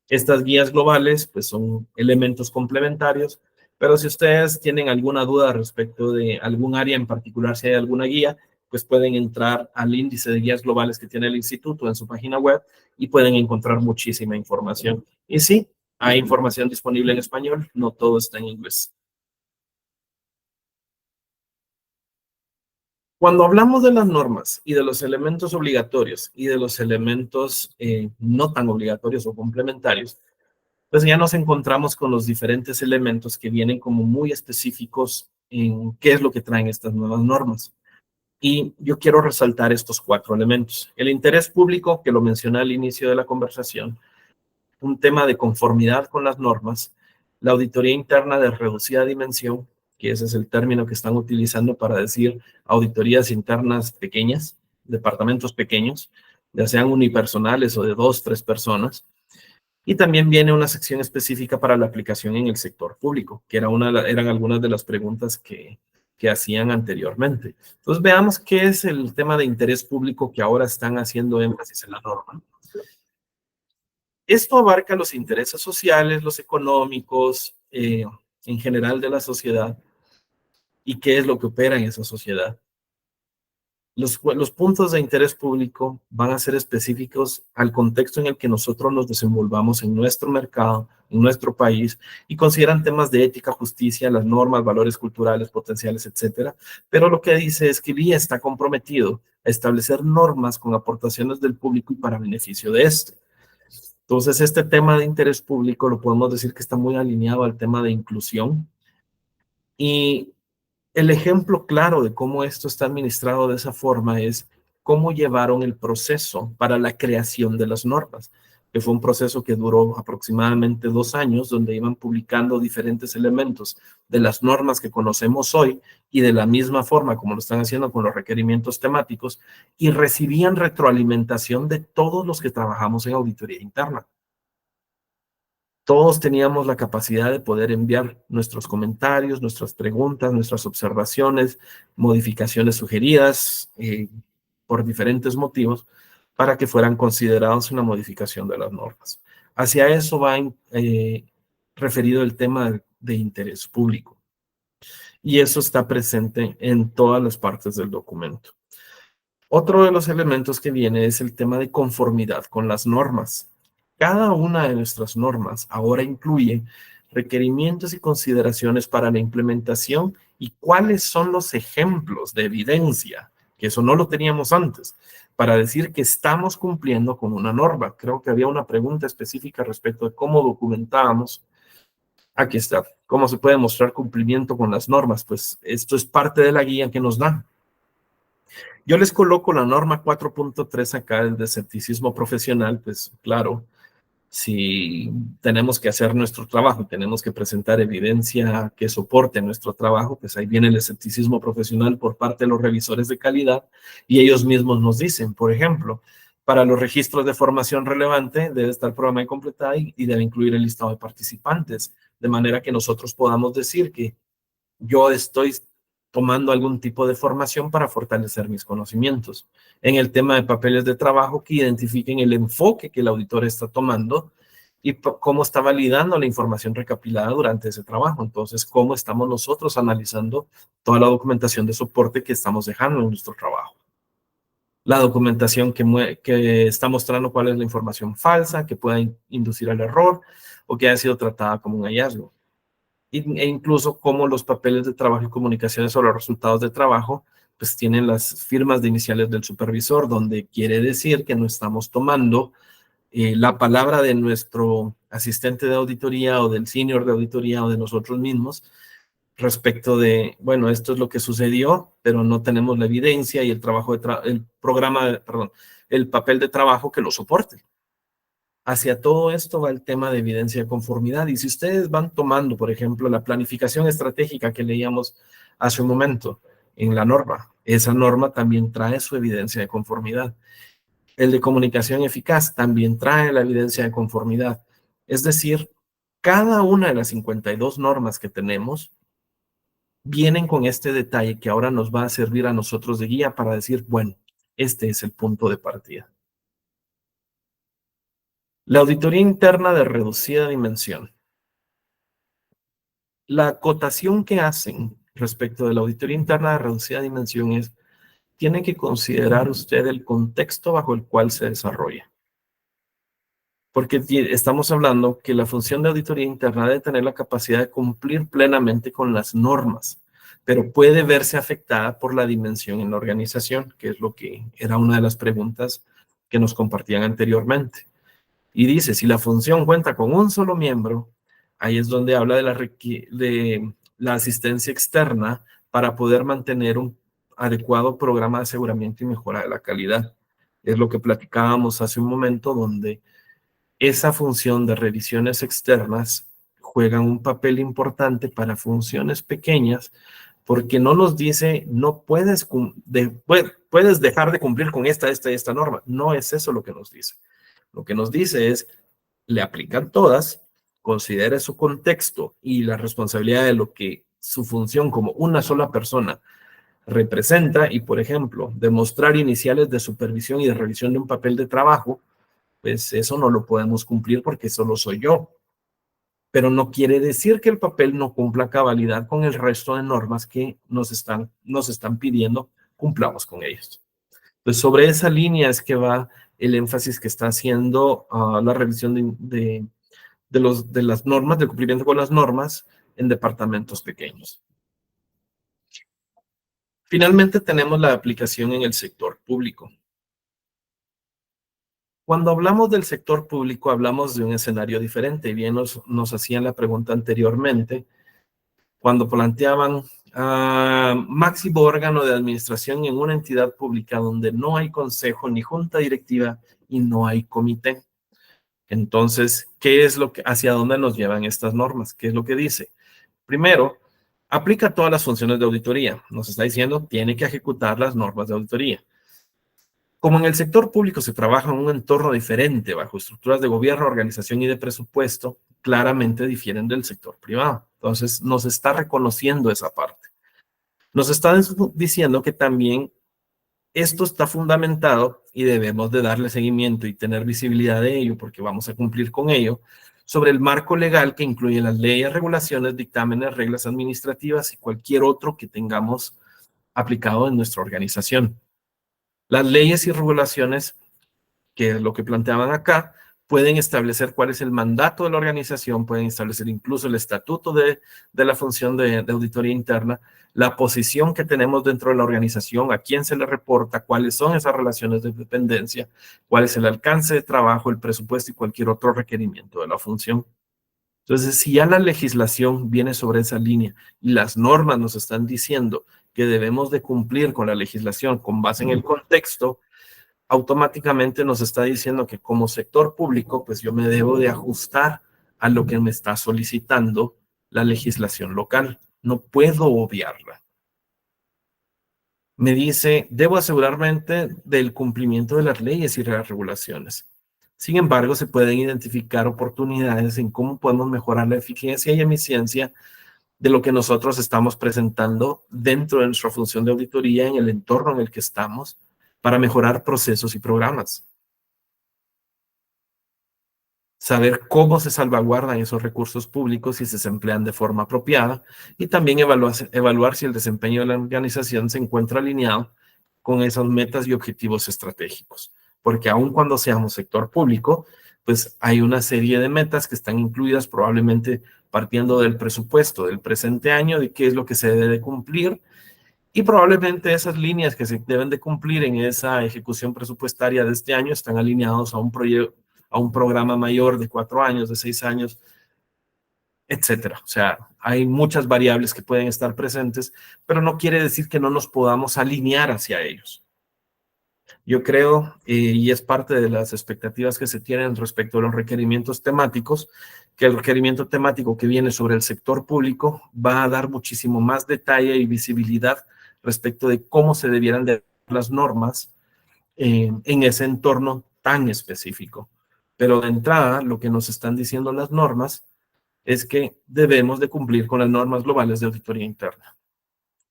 Estas guías globales pues son elementos complementarios, pero si ustedes tienen alguna duda respecto de algún área en particular, si hay alguna guía, pues pueden entrar al índice de guías globales que tiene el instituto en su página web y pueden encontrar muchísima información. Y sí, hay información disponible en español, no todo está en inglés. Cuando hablamos de las normas y de los elementos obligatorios y de los elementos no tan obligatorios o complementarios, pues ya nos encontramos con los diferentes elementos que vienen como muy específicos en qué es lo que traen estas nuevas normas. Y yo quiero resaltar estos cuatro elementos. El interés público, que lo mencioné al inicio de la conversación, un tema de conformidad con las normas, la auditoría interna de reducida dimensión, que ese es el término que están utilizando para decir auditorías internas pequeñas, departamentos pequeños, ya sean unipersonales o de dos, tres personas. Y también viene una sección específica para la aplicación en el sector público, que eran algunas de las preguntas que hacían anteriormente. Entonces veamos qué es el tema de interés público que ahora están haciendo énfasis en la norma. Esto abarca los intereses sociales, los económicos, en general de la sociedad, y qué es lo que opera en esa sociedad. Los puntos de interés público van a ser específicos al contexto en el que nosotros nos desenvolvamos en nuestro mercado, en nuestro país, y consideran temas de ética, justicia, las normas, valores culturales, potenciales, etcétera. Pero lo que dice es que el IE está comprometido a establecer normas con aportaciones del público y para beneficio de este. Entonces, este tema de interés público lo podemos decir que está muy alineado al tema de inclusión. Y el ejemplo claro de cómo esto está administrado de esa forma es cómo llevaron el proceso para la creación de las normas, que fue un proceso que duró aproximadamente 2 años, donde iban publicando diferentes elementos de las normas que conocemos hoy y de la misma forma como lo están haciendo con los requerimientos temáticos, y recibían retroalimentación de todos los que trabajamos en auditoría interna. Todos teníamos la capacidad de poder enviar nuestros comentarios, nuestras preguntas, nuestras observaciones, modificaciones sugeridas por diferentes motivos para que fueran considerados una modificación de las normas. Hacia eso va referido el tema de interés público. Y eso está presente en todas las partes del documento. Otro de los elementos que viene es el tema de conformidad con las normas. Cada una de nuestras normas ahora incluye requerimientos y consideraciones para la implementación y cuáles son los ejemplos de evidencia, que eso no lo teníamos antes, para decir que estamos cumpliendo con una norma. Creo que había una pregunta específica respecto de cómo documentábamos. Aquí está. ¿Cómo se puede mostrar cumplimiento con las normas? Pues esto es parte de la guía que nos dan. Yo les coloco la norma 4.3 acá, el de escepticismo profesional, pues claro, si tenemos que hacer nuestro trabajo, tenemos que presentar evidencia que soporte nuestro trabajo, pues ahí viene el escepticismo profesional por parte de los revisores de calidad, y ellos mismos nos dicen, por ejemplo, para los registros de formación relevante debe estar programa completada y debe incluir el listado de participantes, de manera que nosotros podamos decir que yo estoy tomando algún tipo de formación para fortalecer mis conocimientos. En el tema de papeles de trabajo, que identifiquen el enfoque que el auditor está tomando y cómo está validando la información recopilada durante ese trabajo. Entonces, cómo estamos nosotros analizando toda la documentación de soporte que estamos dejando en nuestro trabajo. La documentación que está mostrando cuál es la información falsa, que pueda inducir al error o que haya sido tratada como un hallazgo. E incluso como los papeles de trabajo y comunicaciones sobre los resultados de trabajo, pues tienen las firmas de iniciales del supervisor, donde quiere decir que no estamos tomando la palabra de nuestro asistente de auditoría o del senior de auditoría o de nosotros mismos respecto de, bueno, esto es lo que sucedió, pero no tenemos la evidencia y el trabajo el programa, perdón, el papel de trabajo que lo soporte. Hacia todo esto va el tema de evidencia de conformidad. Y si ustedes van tomando, por ejemplo, la planificación estratégica que leíamos hace un momento en la norma, esa norma también trae su evidencia de conformidad. El de comunicación eficaz también trae la evidencia de conformidad. Es decir, cada una de las 52 normas que tenemos vienen con este detalle que ahora nos va a servir a nosotros de guía para decir, bueno, este es el punto de partida. La auditoría interna de reducida dimensión. La acotación que hacen respecto de la auditoría interna de reducida dimensión es, tiene que considerar usted el contexto bajo el cual se desarrolla. Porque estamos hablando que la función de auditoría interna debe tener la capacidad de cumplir plenamente con las normas, pero puede verse afectada por la dimensión en la organización, que es lo que era una de las preguntas que nos compartían anteriormente. Y dice, si la función cuenta con un solo miembro, ahí es donde habla de la asistencia externa para poder mantener un adecuado programa de aseguramiento y mejora de la calidad. Es lo que platicábamos hace un momento, donde esa función de revisiones externas juegan un papel importante para funciones pequeñas, porque no nos dice, no puedes, puedes dejar de cumplir con esta y esta norma. No es eso lo que nos dice. Lo que nos dice es, le aplican todas, considere su contexto y la responsabilidad de lo que su función como una sola persona representa, y por ejemplo, demostrar iniciales de supervisión y de revisión de un papel de trabajo, pues eso no lo podemos cumplir porque solo soy yo. Pero no quiere decir que el papel no cumpla cabalidad con el resto de normas que nos están pidiendo cumplamos con ellos. Pues sobre esa línea es que va el énfasis que está haciendo la revisión de las normas, del cumplimiento con las normas en departamentos pequeños. Finalmente tenemos la aplicación en el sector público. Cuando hablamos del sector público, hablamos de un escenario diferente. Bien nos hacían la pregunta anteriormente, cuando planteaban máximo órgano de administración en una entidad pública donde no hay consejo ni junta directiva y no hay comité. Entonces, ¿qué es hacia dónde nos llevan estas normas? ¿Qué es lo que dice? Primero, aplica todas las funciones de auditoría. Nos está diciendo, tiene que ejecutar las normas de auditoría. Como en el sector público se trabaja en un entorno diferente, bajo estructuras de gobierno, organización y de presupuesto, claramente difieren del sector privado. Entonces, nos está reconociendo esa parte. Nos está diciendo que también esto está fundamentado y debemos de darle seguimiento y tener visibilidad de ello, porque vamos a cumplir con ello, sobre el marco legal que incluye las leyes, regulaciones, dictámenes, reglas administrativas y cualquier otro que tengamos aplicado en nuestra organización. Las leyes y regulaciones, que es lo que planteaban acá, pueden establecer cuál es el mandato de la organización, pueden establecer incluso el estatuto de la función de auditoría interna, la posición que tenemos dentro de la organización, a quién se le reporta, cuáles son esas relaciones de dependencia, cuál es el alcance de trabajo, el presupuesto y cualquier otro requerimiento de la función. Entonces, si ya la legislación viene sobre esa línea y las normas nos están diciendo que debemos de cumplir con la legislación con base en el contexto, automáticamente nos está diciendo que como sector público, pues yo me debo de ajustar a lo que me está solicitando la legislación local. No puedo obviarla. Me dice, debo asegurarme del cumplimiento de las leyes y las regulaciones. Sin embargo, se pueden identificar oportunidades en cómo podemos mejorar la eficiencia y eficiencia de lo que nosotros estamos presentando dentro de nuestra función de auditoría en el entorno en el que estamos para mejorar procesos y programas. Saber cómo se salvaguardan esos recursos públicos y se emplean de forma apropiada, y también evaluar si el desempeño de la organización se encuentra alineado con esas metas y objetivos estratégicos. Porque aun cuando seamos sector público, pues hay una serie de metas que están incluidas probablemente partiendo del presupuesto del presente año, de qué es lo que se debe de cumplir, y probablemente esas líneas que se deben de cumplir en esa ejecución presupuestaria de este año están alineados a un proyecto, a un programa mayor de 4 años, de 6 años, etcétera. O sea, hay muchas variables que pueden estar presentes, pero no quiere decir que no nos podamos alinear hacia ellos. Yo creo, y es parte de las expectativas que se tienen respecto a los requerimientos temáticos, que el requerimiento temático que viene sobre el sector público va a dar muchísimo más detalle y visibilidad respecto de cómo se debieran de las normas en ese entorno tan específico. Pero de entrada, lo que nos están diciendo las normas es que debemos de cumplir con las normas globales de auditoría interna.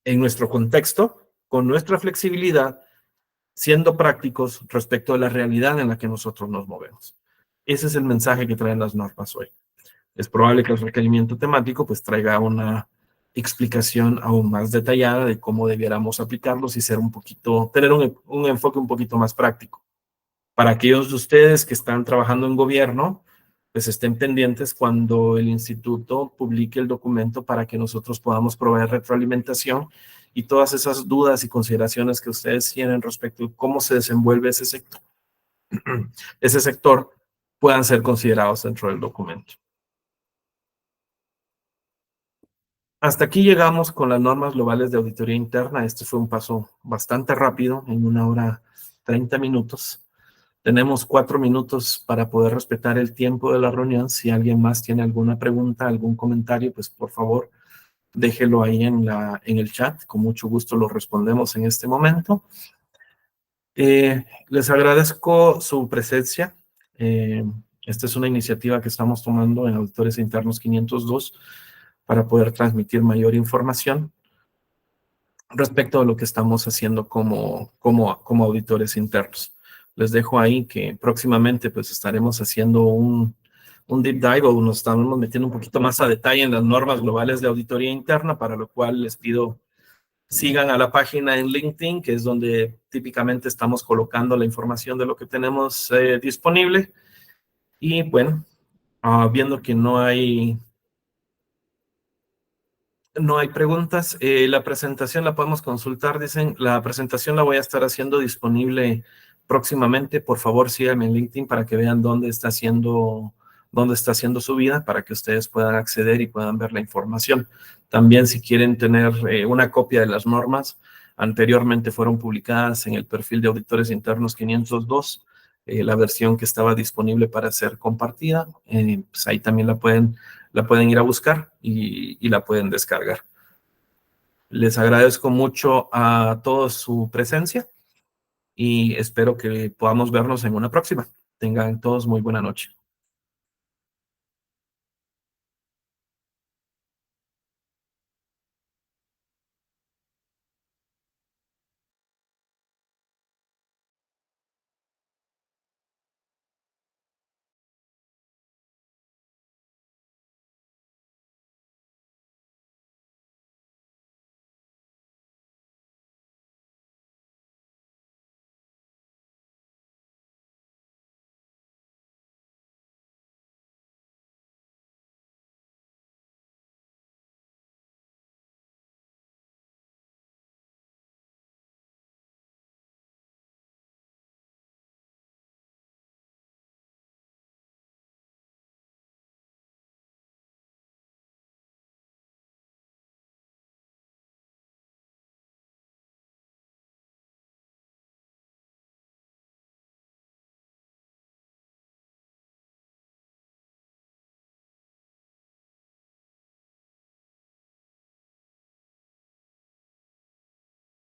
en nuestro contexto, con nuestra flexibilidad, siendo prácticos respecto a la realidad en la que nosotros nos movemos. Ese es el mensaje que traen las normas hoy. Es probable que el requerimiento temático pues traiga una explicación aún más detallada de cómo debiéramos aplicarlos y ser un poquito, tener un enfoque un poquito más práctico. Para aquellos de ustedes que están trabajando en gobierno, pues estén pendientes cuando el instituto publique el documento para que nosotros podamos proveer retroalimentación y todas esas dudas y consideraciones que ustedes tienen respecto a cómo se desenvuelve ese sector puedan ser considerados dentro del documento. Hasta aquí llegamos con las normas globales de auditoría interna. Este fue un paso bastante rápido, en 1 hora 30 minutos. Tenemos 4 minutos para poder respetar el tiempo de la reunión. Si alguien más tiene alguna pregunta, algún comentario, pues por favor, déjelo ahí en el chat. Con mucho gusto lo respondemos en este momento. Les agradezco su presencia. Esta es una iniciativa que estamos tomando en Auditores Internos 502 para poder transmitir mayor información respecto a lo que estamos haciendo como auditores internos. Les dejo ahí que próximamente pues estaremos haciendo un deep dive o nos estamos metiendo un poquito más a detalle en las normas globales de auditoría interna, para lo cual les pido sigan a la página en LinkedIn, que es donde típicamente estamos colocando la información de lo que tenemos disponible. Y bueno, viendo que no hay preguntas. La presentación la podemos consultar, dicen. La presentación la voy a estar haciendo disponible próximamente. Por favor, síganme en LinkedIn para que vean dónde está siendo subida, para que ustedes puedan acceder y puedan ver la información. También, si quieren tener una copia de las normas, anteriormente fueron publicadas en el perfil de Auditores Internos 502, la versión que estaba disponible para ser compartida. Pues ahí también la pueden ir a buscar y la pueden descargar. Les agradezco mucho a todos su presencia y espero que podamos vernos en una próxima. Tengan todos muy buena noche.